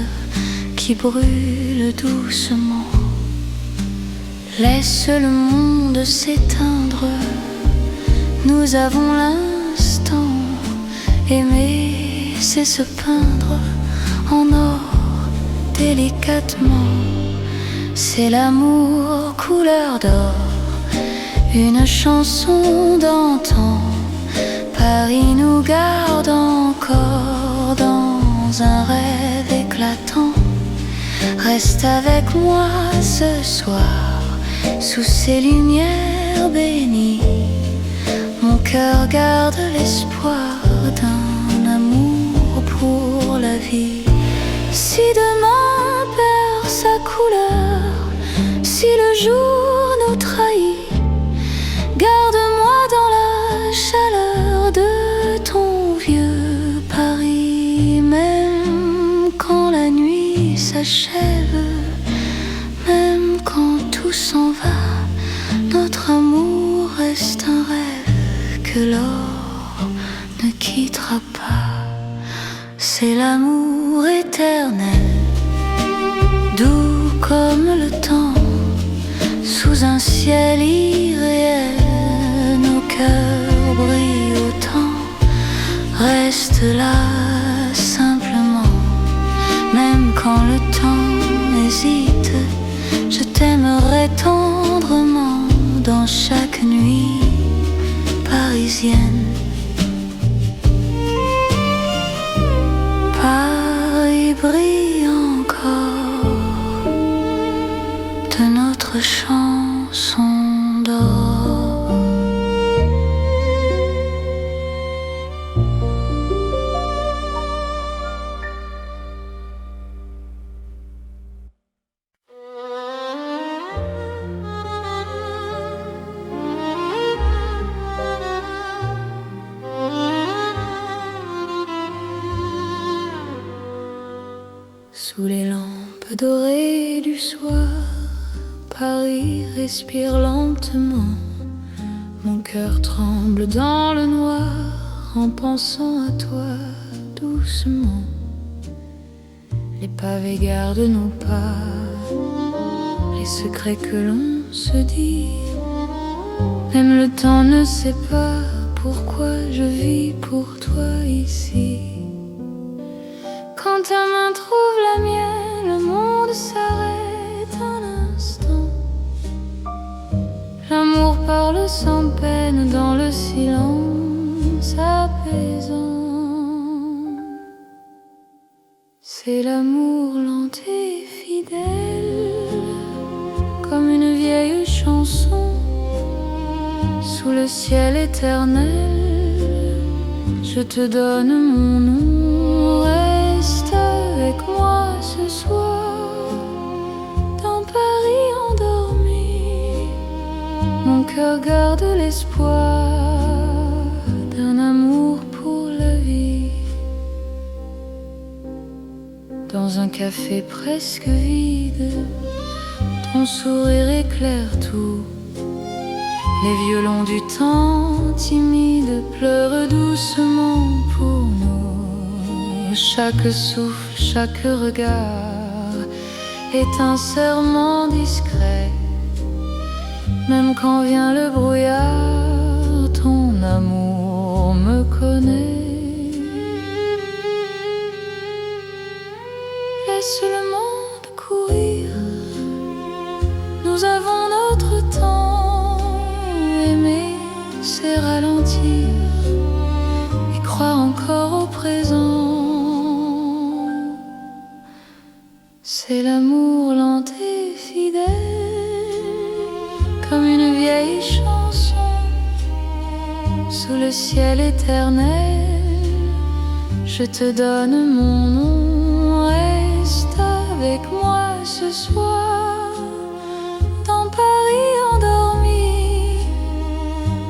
qui brûle doucement. Laisse le monde s'éteindre, nous avons l'instant. Aimer, c'est se peindre en or délicatement. C'est l'amour couleur d'or, une chanson d'antan. Paris nous garde encore dans un rêve éclatant. Reste avec moi ce soir, sous ces lumières bénies. Mon cœur garde l'espoir d'un amour pour la vie. Si demain perd sa couleur, si le jour nous trahit, garde-moi dans la chaleur de ton vieux Paris. Même quand la nuit s'achève, même quand tout s'en va, notre amour reste un rêve que l'or ne quittera pas. C'est l'amour éternel, doux comme le temps, sous un ciel irréel. Nos cœurs brillent autant. Reste là simplement, même quand le temps hésite. Je t'aimerai tendrement dans chaque nuit parisienne. Paris brille encore de notre chanson d'or. Sous les lampes dorées du soir, Paris respire lentement. Mon cœur tremble dans le noir en pensant à toi doucement. Les pavés gardent nos pas, les secrets que l'on se dit. Même le temps ne sait pas pourquoi je vis pour toi ici. Quand ta main trouve la mienne, le monde s'arrête un instant. L'amour parle sans peine dans le silence apaisant. C'est l'amour lent et fidèle, comme une vieille chanson. Sous le ciel éternel, je te donne mon nom. Reste avec moi ce soir, dans Paris endormi. Mon cœur garde l'espoir d'un amour pour la vie. Dans un café presque vide, ton sourire éclaire tout. Les violons du temps timide pleurent doucement pour nous. Chaque souffle, chaque regard est un serment discret. Même quand vient le brouillard, ton amour me connaît. Laisse le monde courir, nous avons notre temps. Aimer, c'est ralentir et croire encore au présent. C'est l'amour lent et fidèle, comme une vieille chanson. sous le ciel éternel. Je te donne mon nom, reste avec moi ce soir. Dans Paris endormi,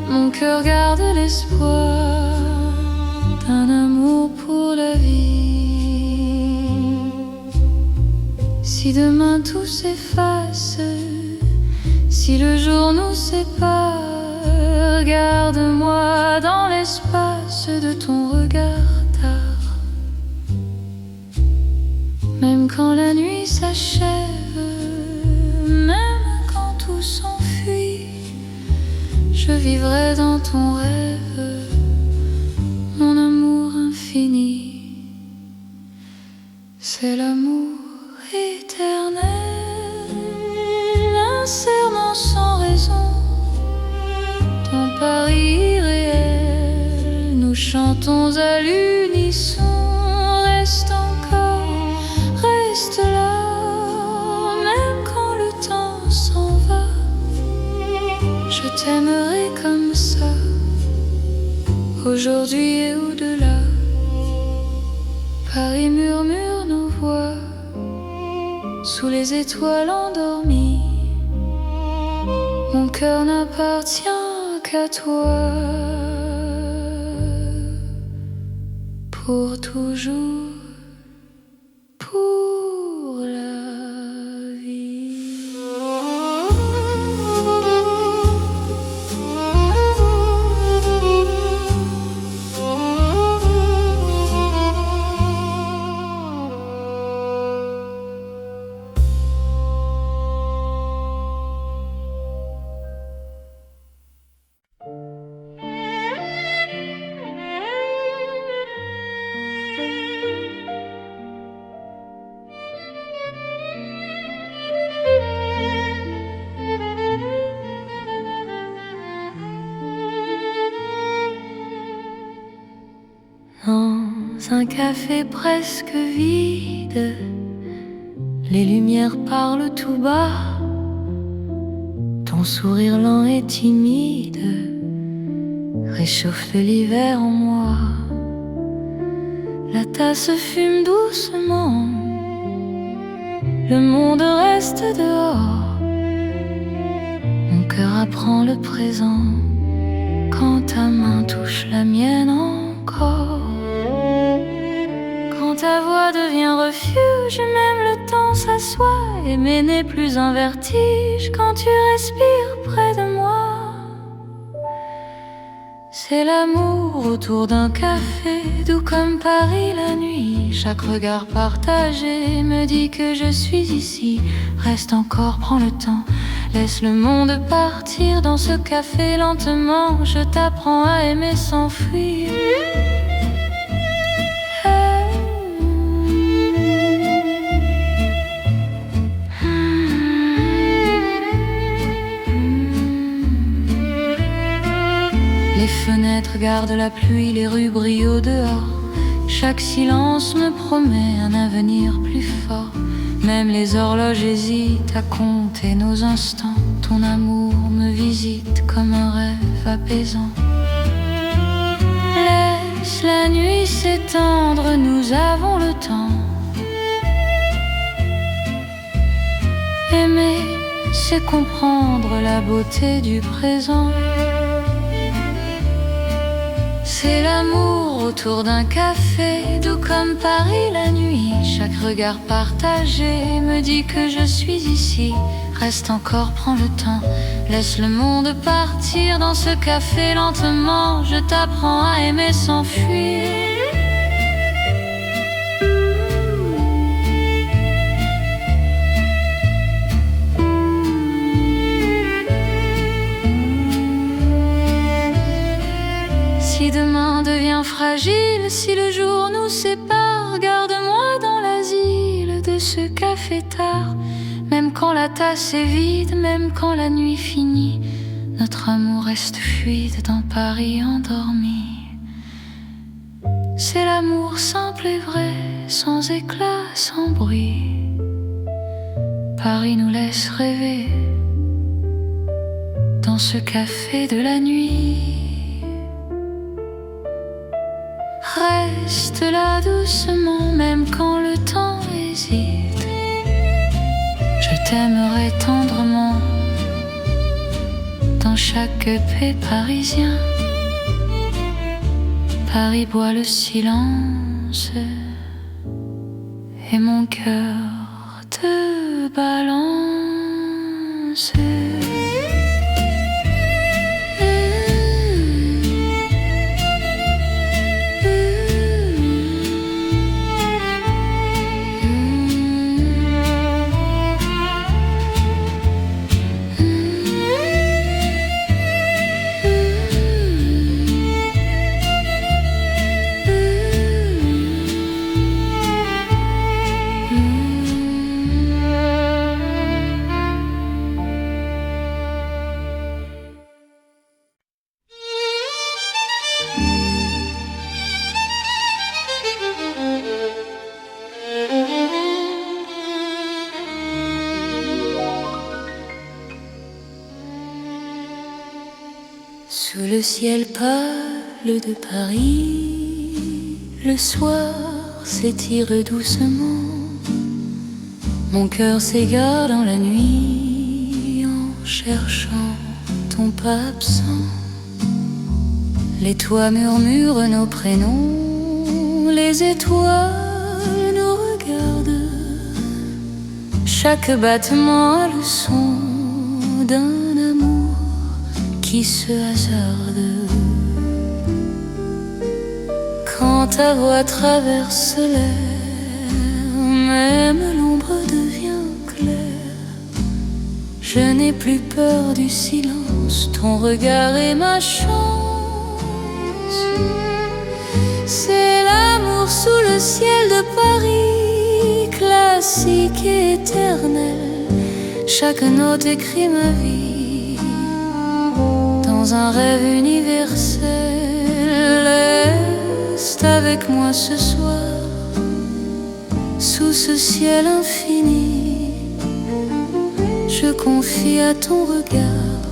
mon cœur garde l'espoir d'un amour pour la vie. Si demain tout s'efface, si le jour nous sépare, garde-moi dans l'espace de ton regard tard. Même quand la nuit s'achève, même quand tout s'enfuit, je vivrai dans ton rêve, mon amour infini. C'est l'amour éternel, un serment sans raison. Dans Paris irréel, nous chantons à l'unisson. Reste encore, reste là, même quand le temps s'en va. Je t'aimerai comme ça, aujourd'hui et au-delà. Paris murmure nos voix sous les étoiles endormies. Mon cœur n'appartient qu'à toi, pour toujours, pour la vie. Dans un café presque vide, les lumières parlent tout bas. Ton sourire lent et timide réchauffe l'hiver en moi. La tasse fume doucement, le monde reste dehors. Mon cœur apprend le présent quand ta main touche la mienne encore. Quand ta voix devient refuge, même le temps s'assoit. Aimer n'est plus un vertige quand tu respires près de moi. C'est l'amour autour d'un café, doux comme Paris la nuit. Chaque regard partagé me dit que je suis ici. Reste encore, prends le temps, laisse le monde partir dans ce café lentement. Je t'apprends à aimer sans fuir. Les fenêtres gardent la pluie, les rues brillent au dehors. Chaque silence me promet un avenir plus fort. Même les horloges hésitent à compter nos instants. Ton amour me visite comme un rêve apaisant. Laisse la nuit s'étendre, nous avons le temps. Aimer, c'est comprendre la beauté du présent. C'est l'amour autour d'un café, doux comme Paris la nuit. Chaque regard partagé me dit que je suis ici. Reste encore, prends le temps, laisse le monde partir dans ce café lentement. Je t'apprends à aimer sans fuir. Si demain devient fragile, si le jour nous sépare, garde-moi dans l'asile de ce café tard. Même quand la tasse est vide, même quand la nuit finit, notre amour reste fluide dans Paris endormi. C'est l'amour simple et vrai, sans éclat, sans bruit. Paris nous laisse rêver dans ce café de la nuit. reste là doucement, même quand le temps hésite. Je t'aimerai tendrement dans chaque paix parisien. Paris boit le silence et mon cœur te balance. Sous le ciel pâle de Paris, le soir s'étire doucement. Mon cœur s'égare dans la nuit en cherchant ton pas absent. Les toits murmurent nos prénoms, les étoiles nous regardent. Chaque battement a le son d'un amour qui se hasarde. Quand ta voix traverse l'air, même l'ombre devient claire. Je n'ai plus peur du silence, ton regard est ma chance. C'est l'amour sous le ciel de Paris, classique et éternel. Chaque note écrit ma vie dans un rêve universel. Reste avec moi ce soir, sous ce ciel infini. Je confie à ton regard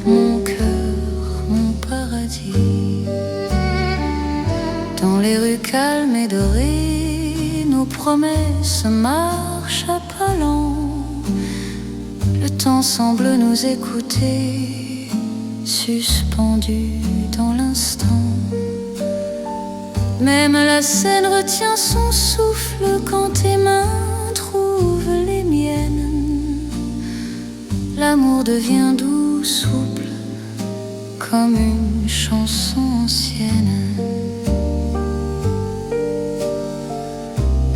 mon cœur, mon paradis. Dans les rues calmes et dorées, nos promesses marchent à pas lents. Le temps semble nous écouter, suspendu dans l'instant. Même la scène retient son souffle quand tes mains trouvent les miennes. L'amour devient doux, souple, comme une chanson ancienne.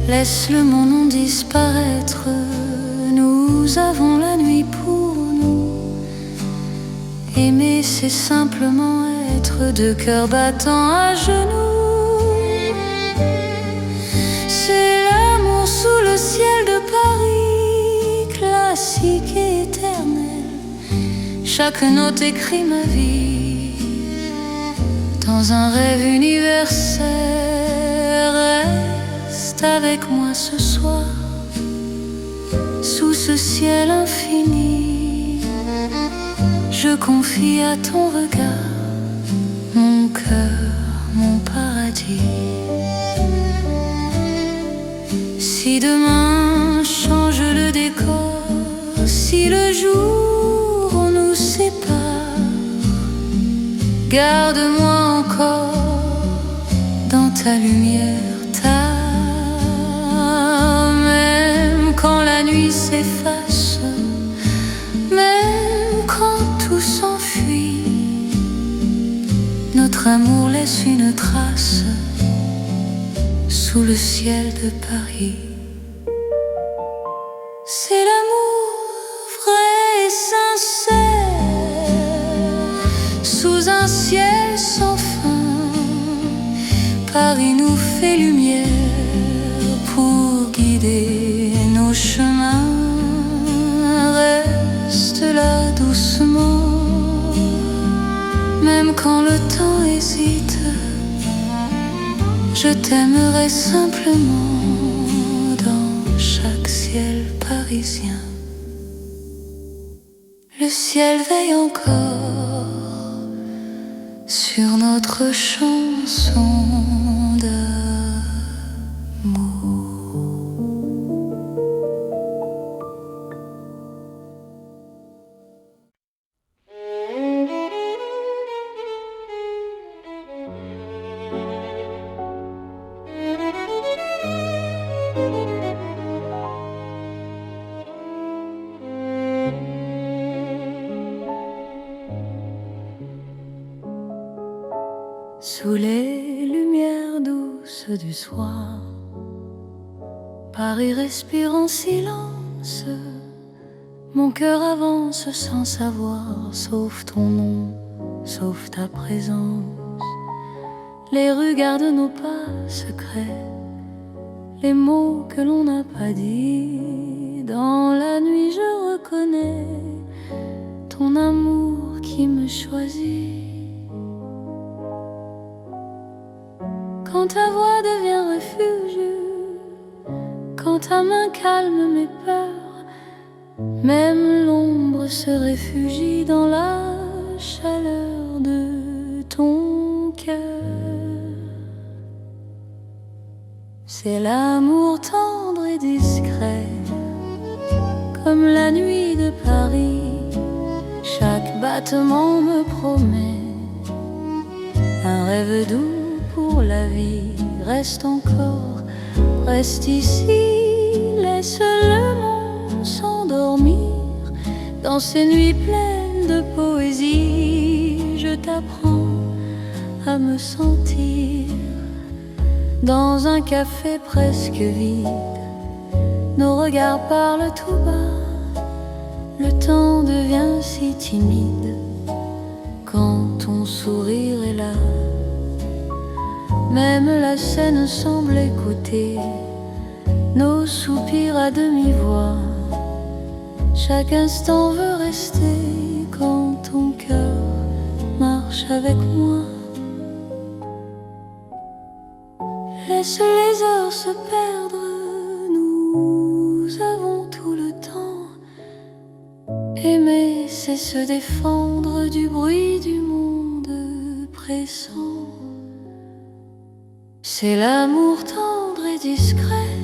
Laisse le mon nom disparaître, nous avons la nuit pour nous. Aimer, c'est simplement être deux cœurs battants à genoux. C'est l'amour sous le ciel de Paris, classique et éternel. Chaque note écrit ma vie dans un rêve universel. Reste avec moi ce soir, sous ce ciel infini. Je confie à ton regard mon cœur, mon paradis. Si demain change le décor, si le jour nous sépare, garde-moi encore dans ta lumière, même quand la nuit s'efface, même quand tout s'enfuit, notre amour laisse une trace sous le ciel de Paris. C'est l'amour vrai et sincère, sous un ciel sans fin. Paris nous fait lumière pour guider nos chemins. Reste là doucement, même quand le temps hésite. Je t'aimerai simplement dans chaque ciel parisien. Le ciel veille encore sur notre chanson d'amour. Sous les lumières douces du soir, Paris respire en silence. Mon cœur avance sans savoir, sauf ton nom, sauf ta présence. Les rues gardent nos pas secrets, les mots que l'on n'a pas dit. Dans la nuit je reconnais ton amour qui me choisit. Quand ta voix devient refuge, quand ta main calme mes peurs, même l'ombre se réfugie dans la chaleur de ton cœur. C'est l'amour tendre et discret, comme la nuit de Paris. Chaque battement me promet un rêve doux pour la vie. Reste encore, reste ici, laisse le monde s'endormir dans ces nuits pleines de poésie. Je t'apprends à me sentir dans un café presque vide. Nos regards parlent tout bas, le temps devient si timide quand ton sourire est là. Même la scène semble écouter nos soupirs à demi-voix. Chaque instant veut rester quand ton cœur marche avec moi. Laisse les heures se perdre, nous avons tout le temps. Aimer, c'est se défendre du bruit du monde pressant. C'est l'amour tendre et discret,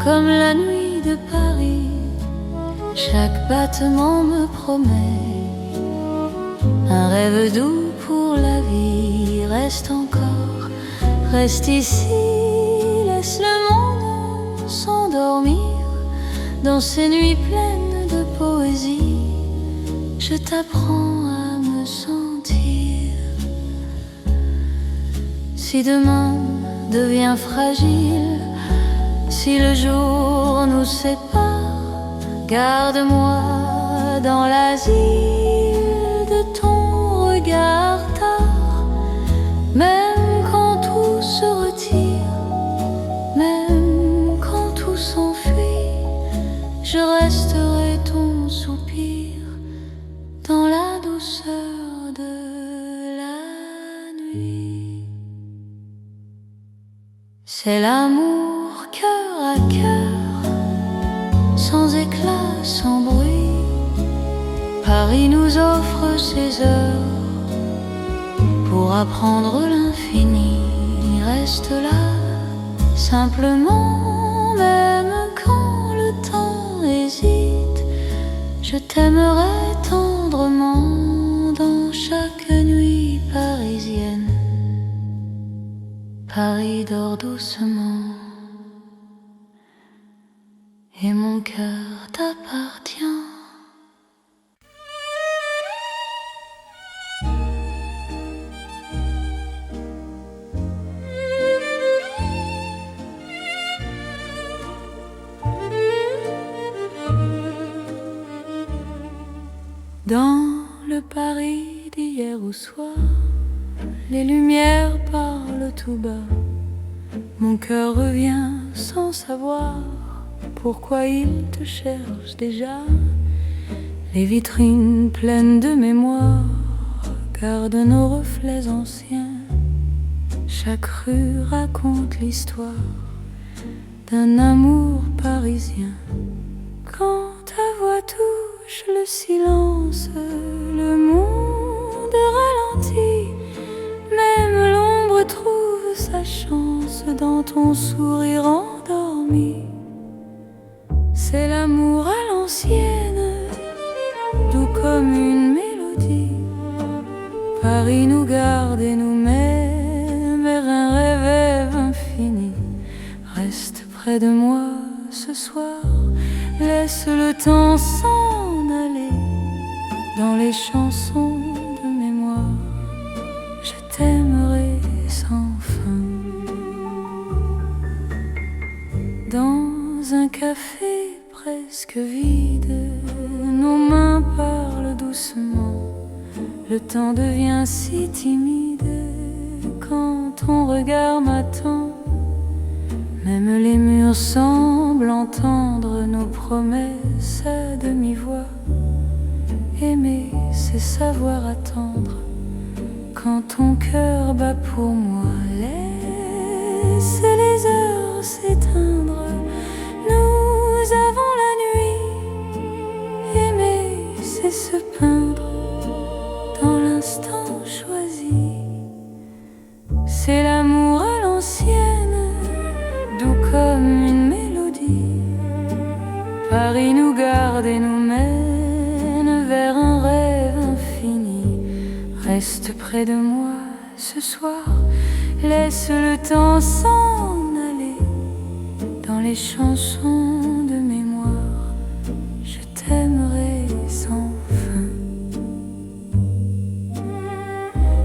comme la nuit de Paris. Chaque battement me promet un rêve doux pour la vie. Reste encore, reste ici, laisse le monde s'endormir dans ces nuits pleines de poésie. Je t'apprends à me sentir. Si demain devient fragile, si le jour nous sépare, garde-moi dans l'asile de ton regard tard. Même quand tout se retire, même quand tout s'enfuit, je resterai ton soupir dans la douceur de la nuit. C'est l'amour cœur à cœur, sans éclat, sans bruit. Paris nous offre ses heures pour apprendre l'infini. Reste là, simplement, même quand le temps hésite. Je t'aimerai tendrement dans chaque nuit parisienne. Paris dort doucement et mon cœur t'appartient. Dans le Paris d'hier au soir, les lumières parlent tout bas. Mon cœur revient sans savoir pourquoi il te cherche déjà. Les vitrines pleines de mémoire gardent nos reflets anciens. Chaque rue raconte l'histoire d'un amour parisien. Quand ta voix touche le silence, le monde ralentit. Même l'ombre trouve sa chance dans ton sourire endormi. C'est l'amour à l'ancienne, doux comme une mélodie. Paris nous garde et nous met vers un rêve infini. Reste près de moi ce soir, laisse le temps s'en aller dans les chansons de mémoire. Je t'aime. Le temps devient si timide quand ton regard m'attend. Même les murs semblent entendre nos promesses à demi-voix. Aimer, c'est savoir attendre quand ton cœur bat pour moi. Laisse les heures s'éteindre, nous avons la nuit. Aimer, c'est se peindre dans l'instant choisi. C'est l'amour à l'ancienne, doux comme une mélodie. Paris nous garde et nous mène vers un rêve infini. Reste près de moi ce soir, laisse le temps s'en aller. Dans les chansons de mémoire, je t'aimerai sans fin.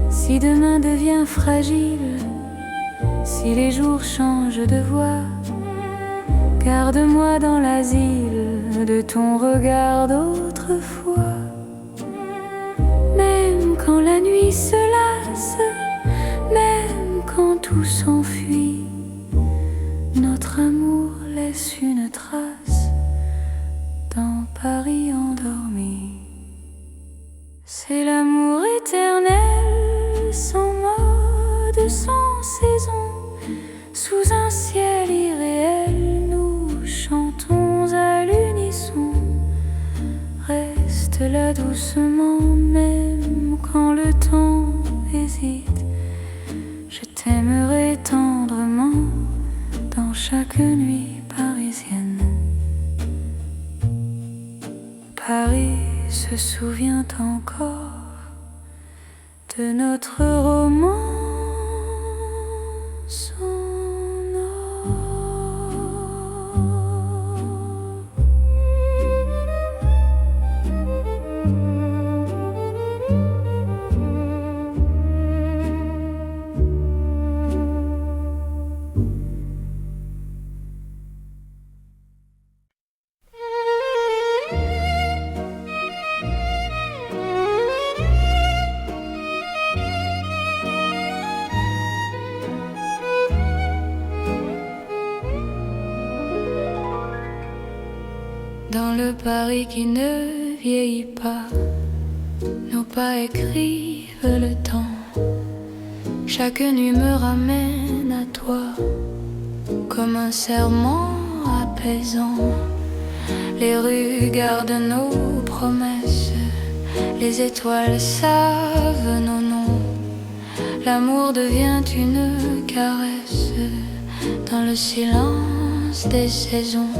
Si demain devient fragile, si les jours changent de voix, garde-moi dans l'asile de ton regard d'autrefois. Même quand la nuit se lasse, même quand tout s'enfuit, notre amour laisse une trace dans Paris endormi. C'est l'amour éternel, sans mode, sans saison. Sous un ciel irréel, nous chantons à l'unisson. Reste là doucement, même quand le temps hésite. Je t'aimerai tendrement dans chaque nuit parisienne. Paris se souvient encore de notre romance. Dans le Paris qui ne vieillit pas, nos pas écrivent le temps. Chaque nuit me ramène à toi, comme un serment apaisant. Les rues gardent nos promesses, les étoiles savent nos noms. L'amour devient une caresse dans le silence des saisons.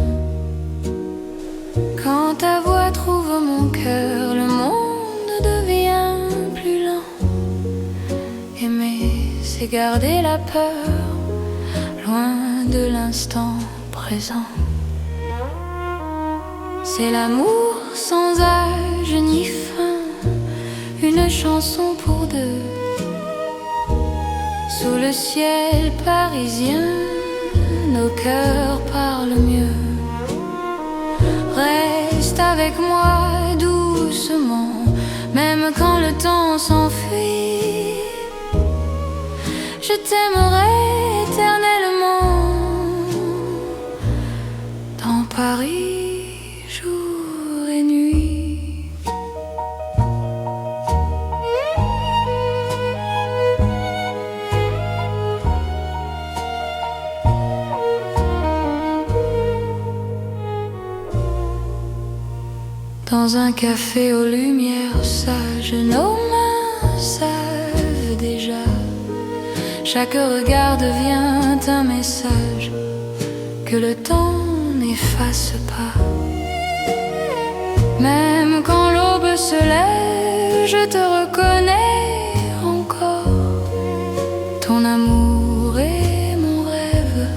Quand ta voix trouve mon cœur, le monde devient plus lent. Aimer, c'est garder la peur, loin de l'instant présent. C'est l'amour sans âge ni fin, une chanson pour deux. Sous le ciel parisien, nos cœurs parlent mieux. Reste avec moi doucement, même quand le temps s'enfuit. Je t'aimerai éternellement dans Paris, jour et nuit. Dans un café aux lumières sages, nos mains savent déjà. Chaque regard devient un message que le temps n'efface pas. Même quand l'aube se lève, je te reconnais encore. Ton amour est mon rêve,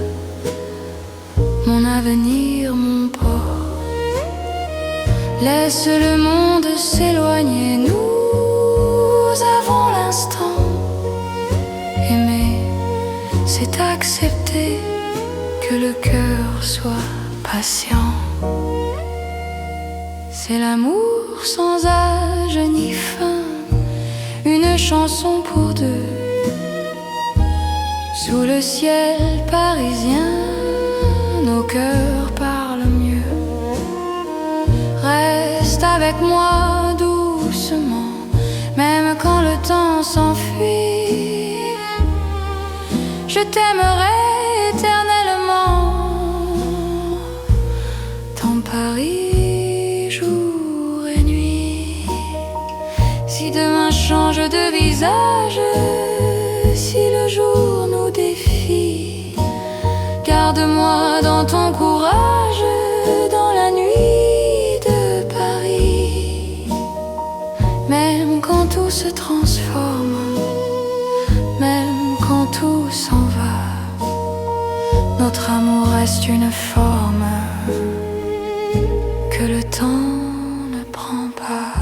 mon avenir, mon port. Laisse le monde s'éloigner, nous avons l'instant. Aimer, c'est accepter que le cœur soit patient. C'est l'amour sans âge ni fin, de chansons pour deux. Sous le ciel parisien, nos cœurs parlent mieux. Reste avec moi doucement, même quand le temps s'enfuit. Je t'aimerai éternellement dans Paris, jour et nuit. Si demain change de visage, si le jour nous défie, garde-moi dans ton courage, dans la nuit de Paris. Même quand tout se transforme, même quand tout s'en va, notre amour reste une forme que le temps ne prend pas.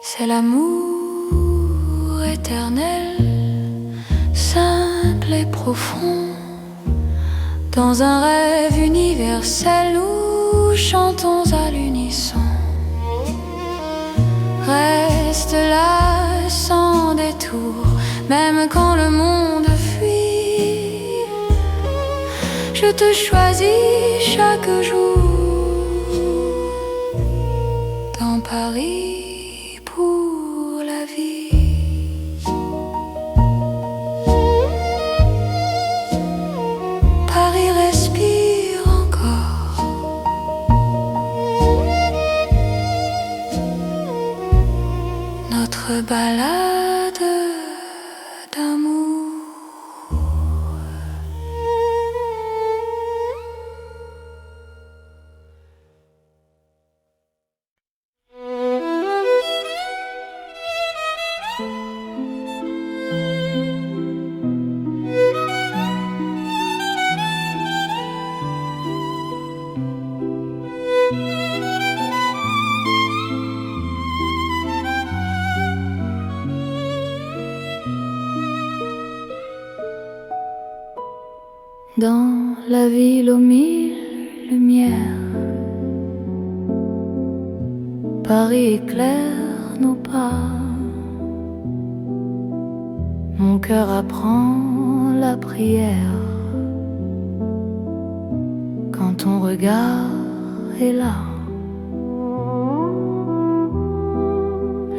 C'est l'amour éternel, simple et profond. Dans un rêve universel, nous chantons à l'unisson. Reste là sans détour, même quand le monde fuit. Je te choisis chaque jour dans Paris pour la vie. Paris respire encore. Notre balade d'amour. Dans la ville aux mille lumières, Paris éclaire nos pas. Mon cœur apprend la prière quand ton regard est là.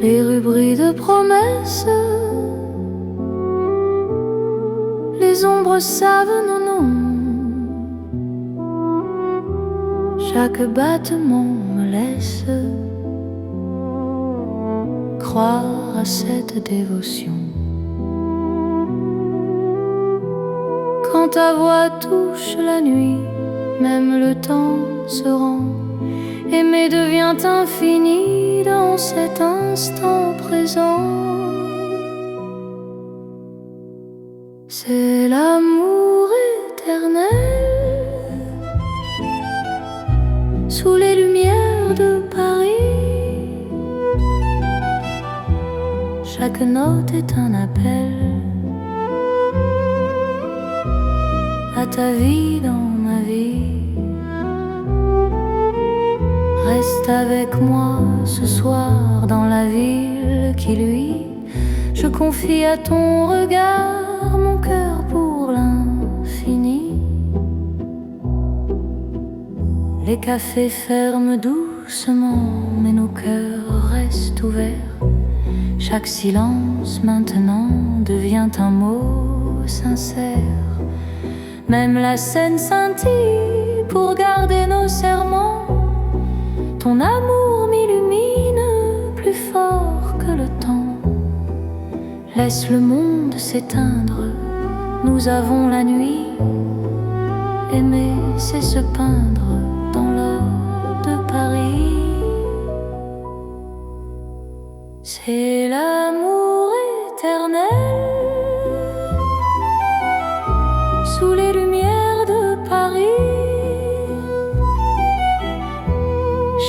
Les rues brillent de promesses, les ombres savent nos noms. Chaque battement me laisse croire à cette dévotion. Quand ta voix touche la nuit, même le temps se rend. Aimer devient infini dans cet instant présent. C'est l'amour éternel sous les lumières de Paris. Chaque note est un appel à ta vie dans ma vie. Reste avec moi ce soir dans la ville qui luit. Je confie à ton regard mon cœur pour l'infini. Les cafés ferment doucement, mais nos cœurs restent ouverts. Chaque silence maintenant devient un mot sincère. Même la scène scintille pour garder nos serments. Ton amour m'illumine plus fort que le temps. Laisse le monde s'éteindre, nous avons la nuit. Aimer, c'est se peindre dans l'or de Paris. C'est l'amour éternel sous les lumières de Paris.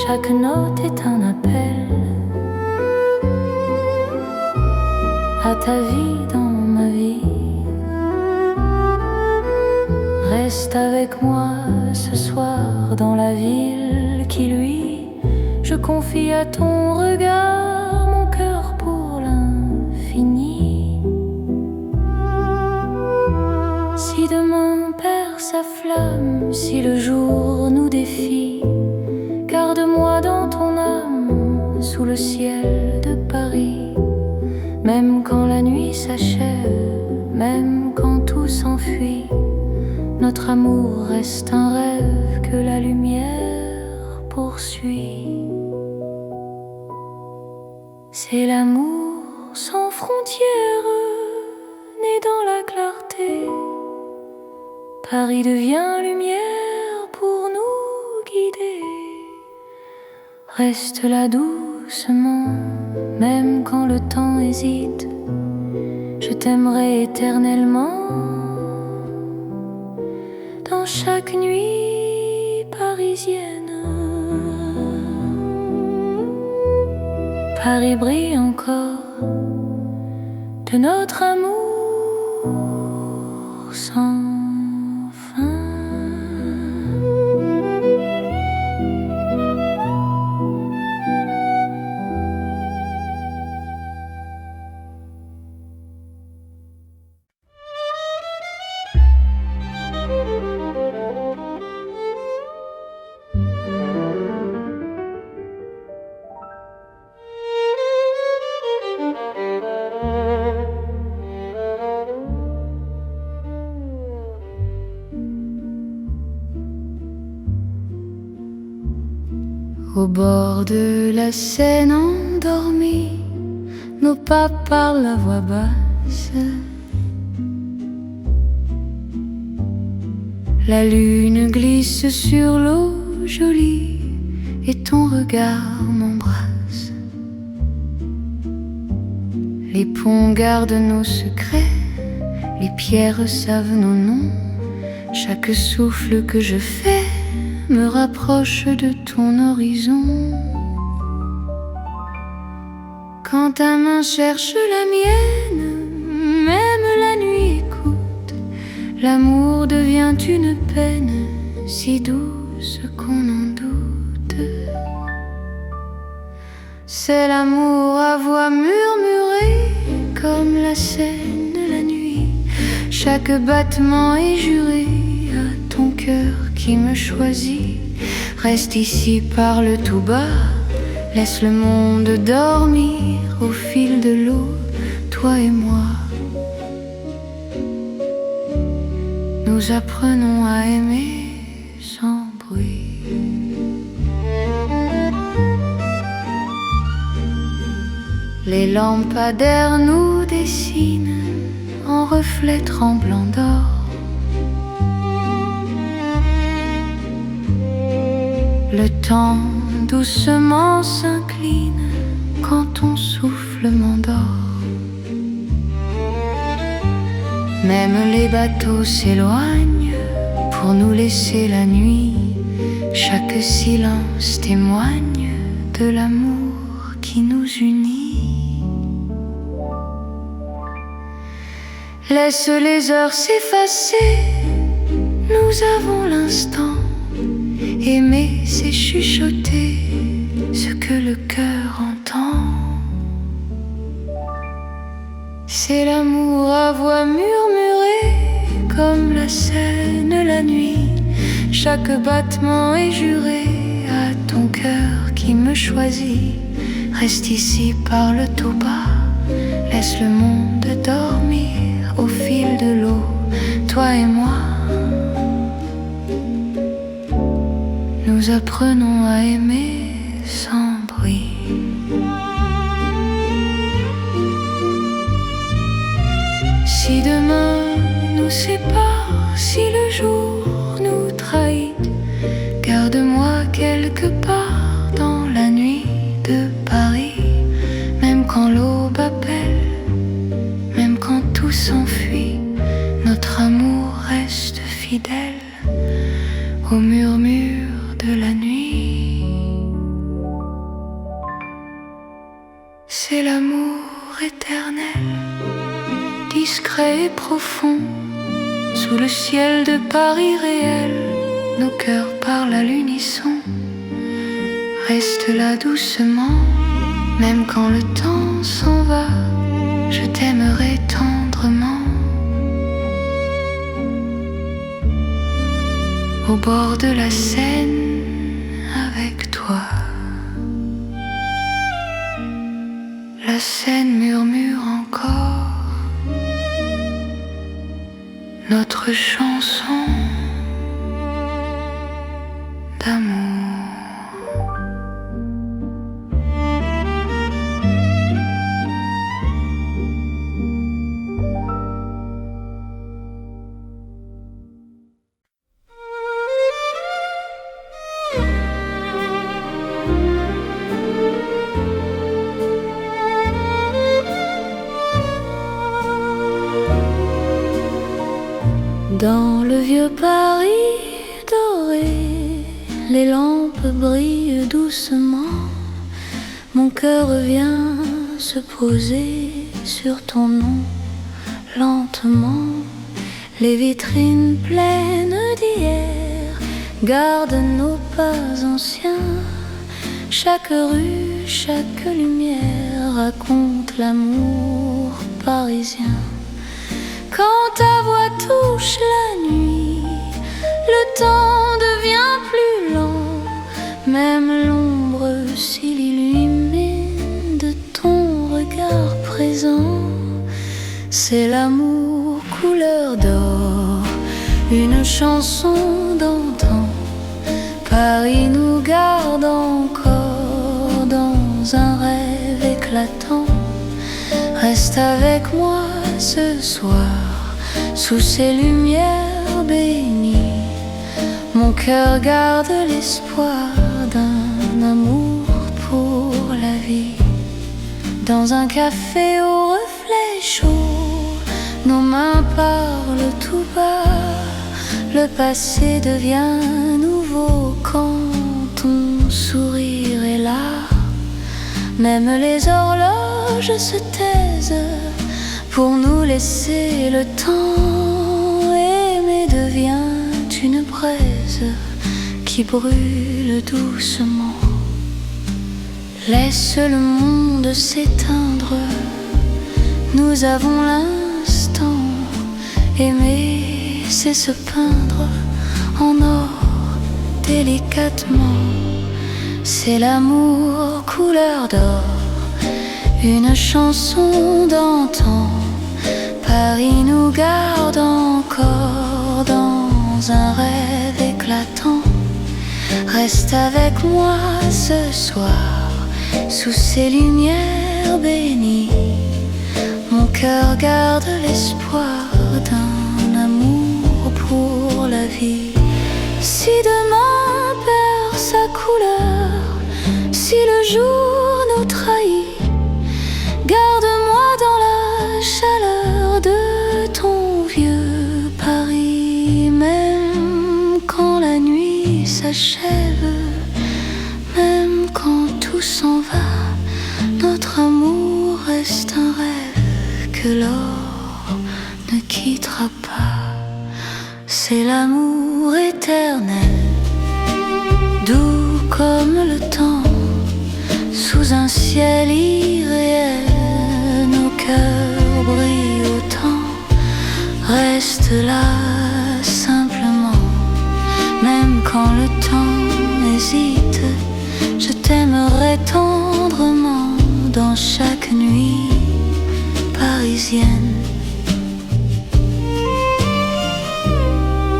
Chaque note est un appel à ta vie dans ma vie. Reste avec moi ce soir dans la ville qui luit. Je confie à ton regard sa flamme si le jour nous défie. Garde-moi dans ton âme sous le ciel de Paris. Même quand la nuit s'achève, même quand tout s'enfuit, notre amour reste un rêve que la lumière poursuit. C'est l'amour sans frontières, né dans la clarté. Paris devient lumière pour nous guider. Reste là doucement, même quand le temps hésite. Je t'aimerai éternellement. Dans chaque nuit parisienne, Paris brille encore de notre amour sans fin. Au bord de la Seine endormie, nos pas parlent à voix basse. La lune glisse sur l'eau jolie et ton regard m'embrasse. Les ponts gardent nos secrets, les pierres savent nos noms. Chaque souffle que je fais me rapproche de ton horizon. Quand ta main cherche la mienne, même la nuit écoute. L'amour devient une peine si douce qu'on en doute. C'est l'amour à voix murmurée comme la Seine la nuit. Chaque battement est juré à ton cœur qui me choisit. Reste ici, parle tout bas, laisse le monde dormir au fil de l'eau, toi et moi. Nous apprenons à aimer sans bruit. Les lampadaires nous dessinent en reflets tremblants d'or. Le temps doucement s'incline quand ton souffle m'endort. Même les bateaux s'éloignent pour nous laisser la nuit. Chaque silence témoigne de l'amour qui nous unit. Laisse les heures s'effacer, nous avons l'instant. Aimer, c'est chuchoter ce que le cœur entend. C'est l'amour à voix murmurée comme la Seine la nuit. Chaque battement est juré à ton cœur qui me choisit. Reste ici, parle tout bas, laisse le monde dormir au fil de l'eau, toi et moi. Nous apprenons à aimer sans bruit. Si demain nous sépare, si le jour nous trahit, garde-moi quelque part dans la nuit de Paris. Même quand l'aube appelle, même quand tout s'enfuit, notre amour reste fidèle au murmure de la nuit. C'est l'amour éternel, discret et profond, sous le ciel de Paris réel. Nos cœurs parlent à l'unisson. Reste là doucement, même quand le temps s'en va, je t'aimerai tendrement. au bord de la Seine avec toi. La Seine murmure encore notre chanson d'amour. Dans le vieux Paris doré, les lampes brillent doucement. Mon cœur vient se poser sur ton nom lentement. Les vitrines pleines d'hier gardent nos pas anciens. Chaque rue, chaque lumière raconte l'amour parisien. Quand ta voix touche la nuit, le temps devient plus lent. Même l'ombre s'il illumine de ton regard présent. C'est l'amour couleur d'or, une chanson d'antan. Paris nous garde encore dans un rêve éclatant. Reste avec moi ce soir, sous ces lumières bénies. Mon cœur garde l'espoir d'un amour pour la vie. Dans un café au reflet chaud, nos mains parlent tout bas. Le passé devient nouveau quand ton sourire est là. Même les horloges se taisent pour nous laisser le temps. Aimer devient une braise qui brûle doucement. Laisse le monde s'éteindre, nous avons l'instant. Aimer, c'est se peindre en or délicatement. C'est l'amour couleur d'or, une chanson d'antan. Paris nous garde encore dans un rêve éclatant. Reste avec moi ce soir, sous ces lumières bénies. Mon cœur garde l'espoir d'un amour pour la vie. Si demain perd sa couleur, si le jour nous trahit, garde-moi dans la chaleur de ton vieux Paris. Même quand la nuit s'achève, même quand tout s'en va, notre amour reste un rêve que l'or ne quittera pas. C'est l'amour éternel, doux comme le temps, sous un ciel irréel. Nos cœurs brillent autant. Reste là simplement, même quand le temps hésite. Je t'aimerai tendrement dans chaque nuit parisienne.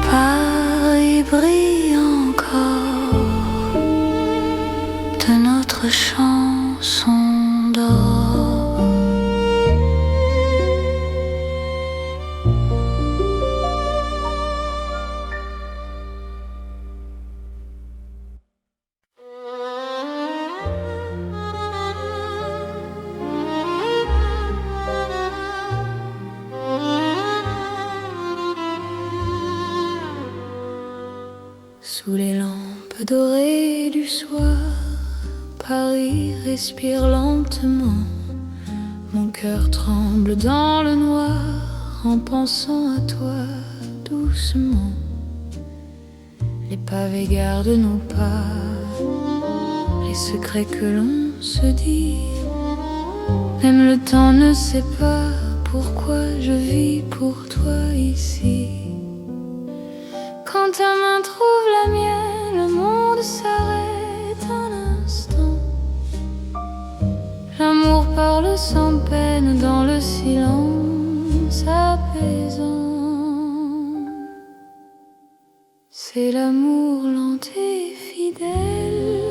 Paris brille encore de notre chanson d'or. Sous les lampes dorées du soir, Paris respire lentement. Mon cœur tremble dans le noir en pensant à toi doucement. Les pavés gardent nos pas, les secrets que l'on se dit. Même le temps ne sait pas pourquoi je vis pour toi ici. Quand Quand ta main trouve la mienne, le monde s'arrête un instant. L'amour parle sans peine dans le silence apaisant. C'est l'amour lent et fidèle,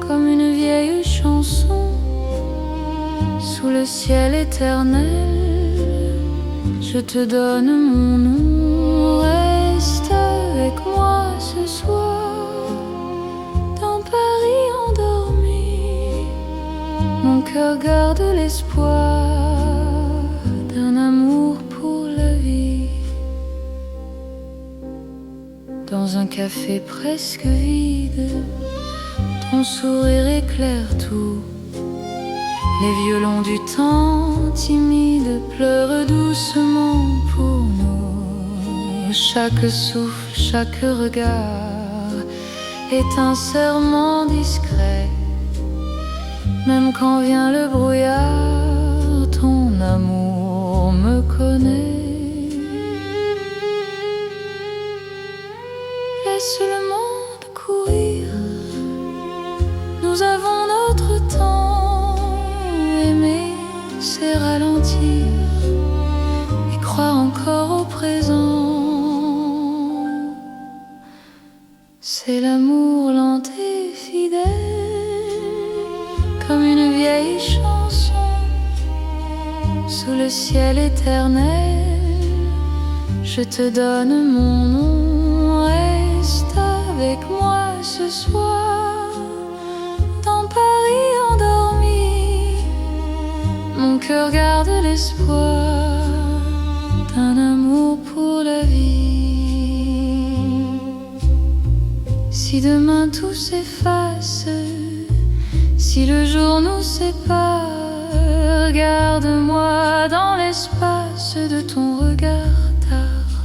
comme une vieille chanson sous le ciel éternel. Je te donne mon nom, reste avec moi ce soir dans Paris endormi. Mon cœur garde l'espoir d'un amour pour la vie. Dans un café presque vide, ton sourire éclaire tout. Les violons du temps timide pleurent doucement pour nous. Chaque souffle, chaque regard est un serment discret. Même quand vient le brouillard, ton amour me connaît. Laisse le monde courir, nous avons notre temps. Aimer, c'est ralentir et croire encore au présent. C'est l'amour lent et fidèle, comme une vieille chanson sous le ciel éternel. Je te donne mon nom, reste avec moi ce soir dans Paris endormi. Mon cœur garde l'espoir d'un amour pour la vie. Si demain tout s'efface, si le jour nous sépare, garde-moi dans l'espace de ton regard tard.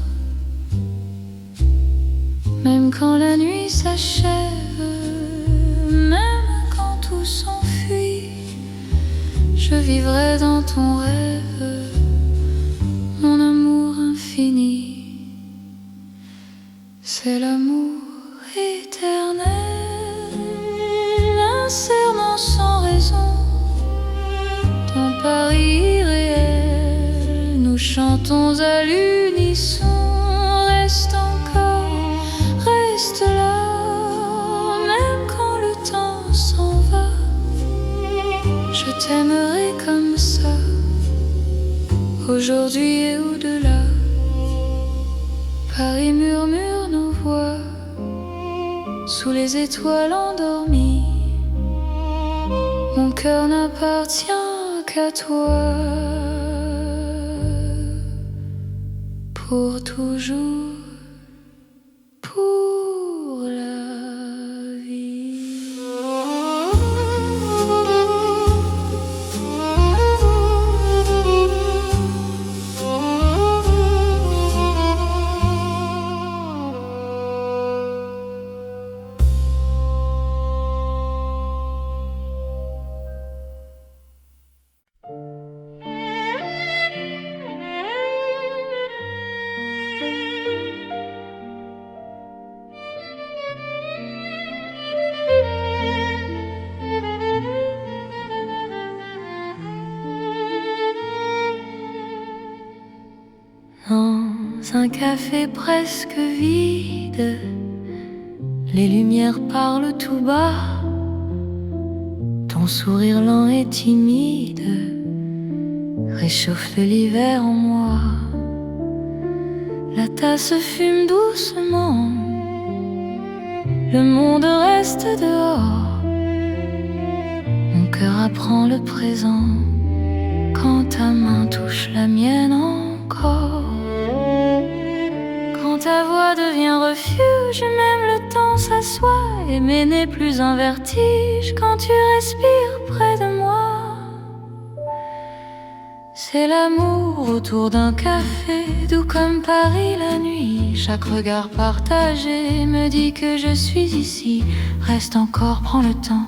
Même quand la nuit s'achève, même quand tout s'enfuit, je vivrai dans ton rêve, mon amour infini. C'est l'amour éternel, un serment sans raison. Ton Paris irréel, nous chantons à l'unisson. Reste encore, reste là, même quand le temps s'en va. Je t'aimerai comme ça, aujourd'hui et au-delà. Paris murmure nos voix sous les étoiles endormies. Mon cœur n'appartient qu'à toi, pour toujours, pour la vie. Dans un café presque vide, les lumières parlent tout bas. Ton sourire lent et timide réchauffe l'hiver en moi. La tasse fume doucement, le monde reste dehors. Mon cœur apprend le présent quand ta main touche la mienne encore. Quand ta voix devient refuge, même le temps s'assoit. Aimer n'est plus un vertige quand tu respires près de moi. C'est l'amour autour d'un café, doux comme Paris la nuit. Chaque regard partagé me dit que je suis ici. Reste encore, prends le temps,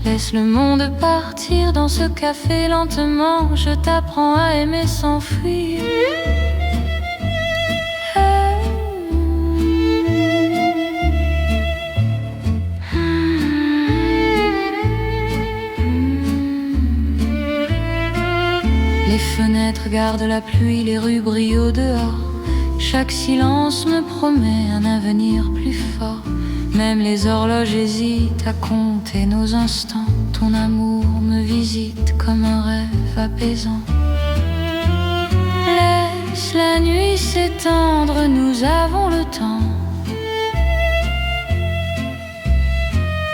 laisse le monde partir dans ce café lentement. Je t'apprends à aimer sans fuir. fenêtres gardent la pluie, les rues brillent au dehors. Chaque silence me promet un avenir plus fort. Même les horloges hésitent à compter nos instants. Ton amour me visite comme un rêve apaisant. Laisse la nuit s'étendre, nous avons le temps.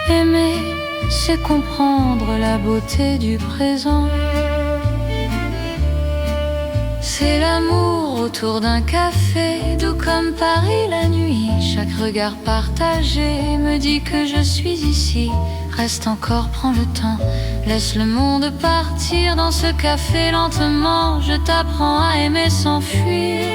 Aimer, c'est comprendre la beauté du présent. C'est l'amour autour d'un café, doux comme Paris la nuit. Chaque regard partagé me dit que je suis ici. Reste encore, prends le temps, laisse le monde partir dans ce café lentement. Je t'apprends à aimer sans fuir.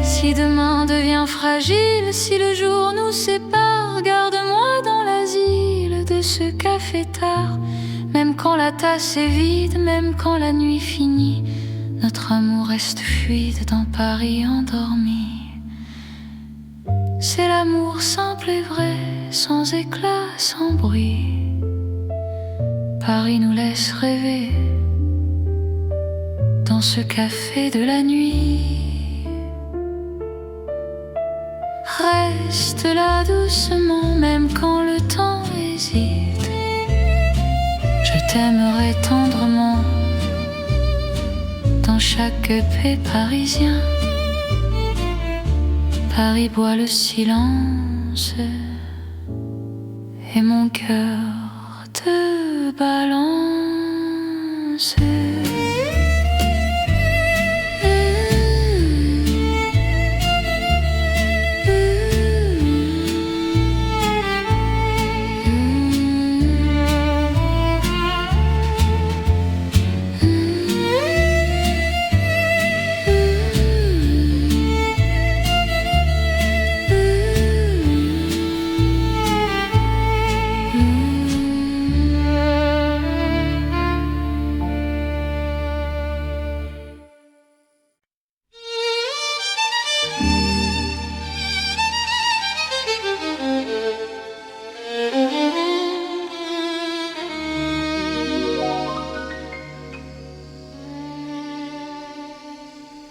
Si demain devient fragile, si le jour nous sépare, garde-moi dans l'asile de ce café tard. Même quand la tasse est vide, même quand la nuit finit, notre amour reste fluide dans Paris endormi. C'est l'amour simple et vrai, sans éclat, sans bruit. Paris nous laisse rêver dans ce café de la nuit. Reste là doucement, même quand le temps hésite. Je t'aimerai tendrement dans chaque paix parisien. Paris boit le silence et mon cœur te balance.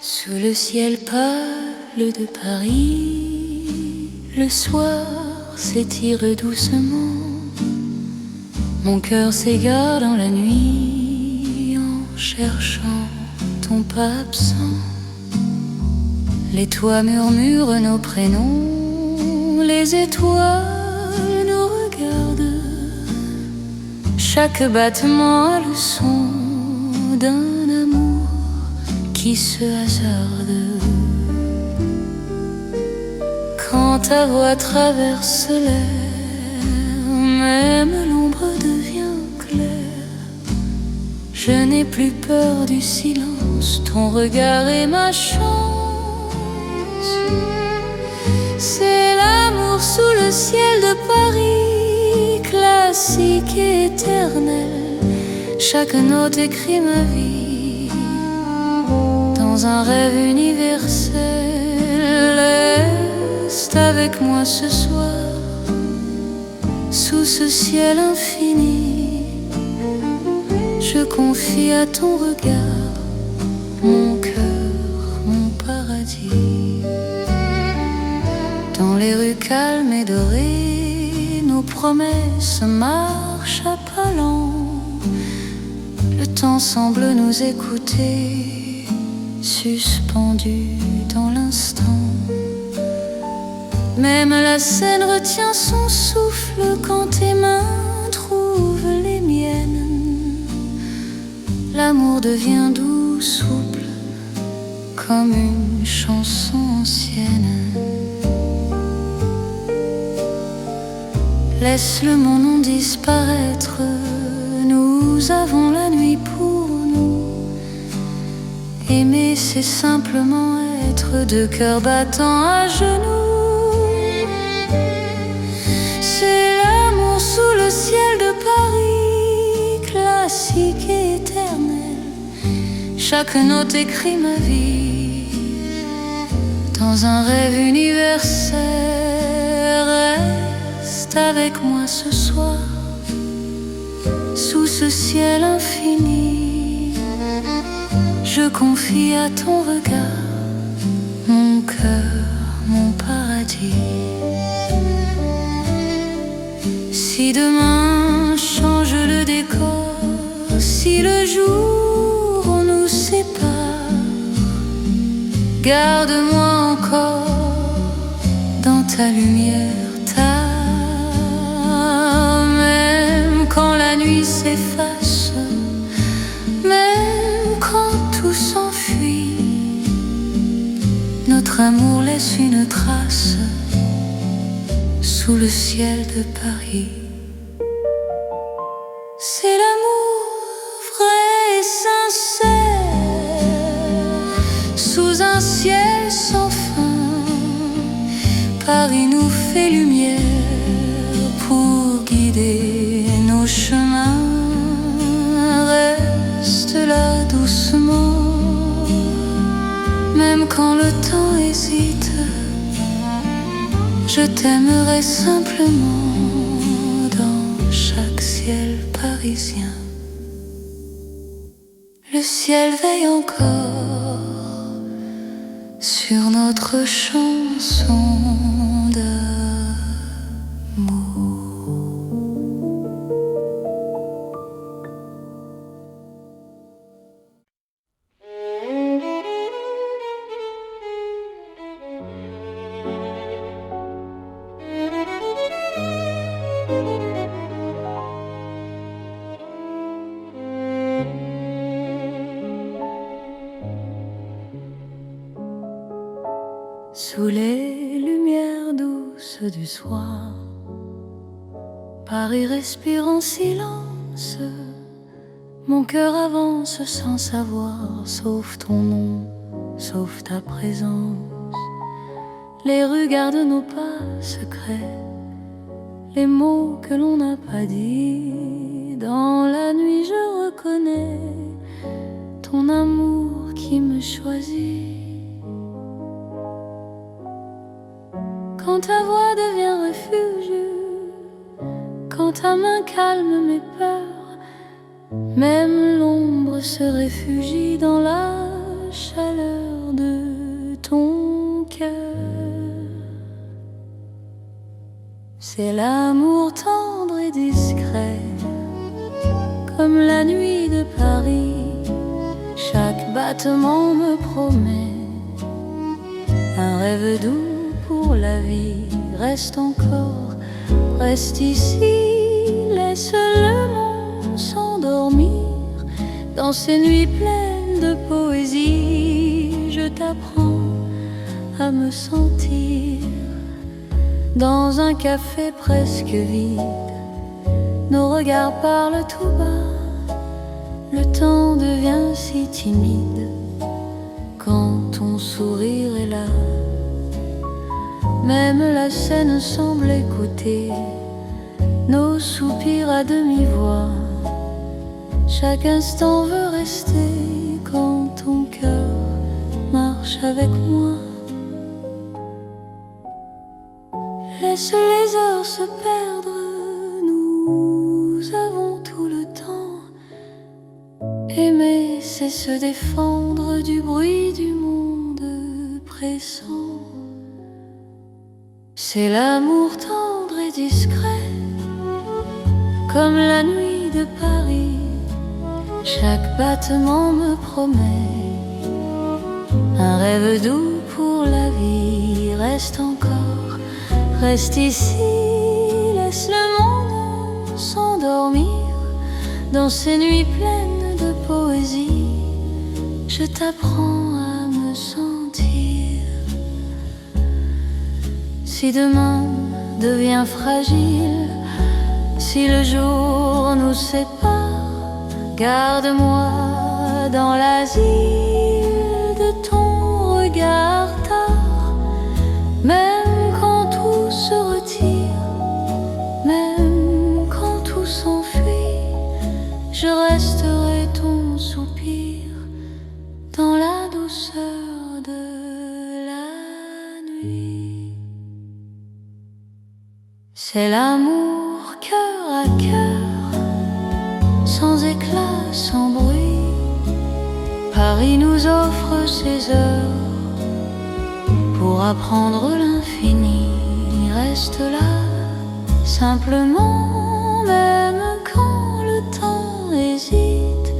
Sous le ciel pâle de Paris, le soir s'étire doucement. Mon cœur s'égare dans la nuit en cherchant ton pas absent. Les toits murmurent nos prénoms, les étoiles nous regardent. Chaque battement a le son d'un amour qui se hasarde. Quand ta voix traverse l'air, même l'ombre devient claire. Je n'ai plus peur du silence, ton regard est ma chance. C'est l'amour sous le ciel de Paris, classique et éternel. Chaque note écrit ma vie dans un rêve universel. Reste avec moi ce soir, sous ce ciel infini. Je confie à ton regard mon cœur, mon paradis. Dans les rues calmes et dorées, nos promesses marchent à pas lents. Le temps semble nous écouter, suspendu dans l'instant. Même la scène retient son souffle quand tes mains trouvent les miennes. L'amour devient doux, souple, comme une chanson ancienne. Laisse le mon nom disparaître, nous avons la nuit pour nous. Aimer, c'est simplement être deux cœurs battants à genoux. C'est l'amour sous le ciel de Paris, classique et éternel. Chaque note écrit ma vie dans un rêve universel. Reste avec moi ce soir, sous ce ciel infini. Je confie à ton regard mon cœur, mon paradis. Si demain change le décor, si le jour nous sépare, garde-moi encore dans ta lumière, même quand la nuit s'efface, même quand tout s'enfuit, notre amour laisse une trace sous le ciel de Paris. C'est l'amour vrai et sincère, sous un ciel sans fin. Paris nous fait lumière pour guider nos chemins. Reste là doucement, même quand le temps hésite. Je t'aimerai simplement dans chaque ciel parisien. Le ciel veille encore sur notre chanson d'amour. Sous les lumières douces du soir, Paris respire en silence. Mon cœur avance sans savoir, sauf ton nom, sauf ta présence. Les rues gardent nos pas secrets, les mots que l'on n'a pas dit. Dans la nuit je reconnais ton amour qui me choisit. Quand ta voix devient refuge, quand ta main calme mes peurs, même l'ombre se réfugie dans la chaleur de ton cœur. C'est l'amour tendre et discret, comme la nuit de Paris. Chaque battement me promet un rêve doux pour la vie. Reste encore, reste ici, laisse le monde s'endormir. Dans ces nuits pleines de poésie, je t'apprends à me sentir. Dans un café presque vide, nos regards parlent tout bas. Le temps devient si timide quand ton sourire est là. Même la scène semble écouter nos soupirs à demi-voix. Chaque instant veut rester quand ton cœur marche avec moi. Laisse les heures se perdre, nous avons tout le temps. Aimer, c'est se défendre du bruit du monde pressant. C'est l'amour tendre et discret, comme la nuit de Paris. Chaque battement me promet un rêve doux pour la vie. Reste encore, reste ici, laisse le monde s'endormir. Dans ces nuits pleines de poésie, je t'apprends à me sentir. Si demain devient fragile, si le jour nous sépare, garde-moi dans l'asile de ton regard tard. Même quand tout se retire, même quand tout s'enfuit, je resterai ton soupir dans la douceur de la nuit. C'est l'amour cœur à cœur, sans éclat, sans bruit. Paris nous offre ses heures pour apprendre l'infini. Reste là, simplement, même quand le temps hésite.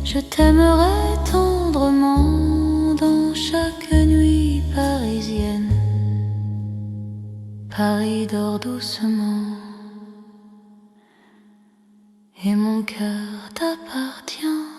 Je t'aimerai tendrement dans chaque nuit parisienne. Paris dort doucement et mon cœur t'appartient.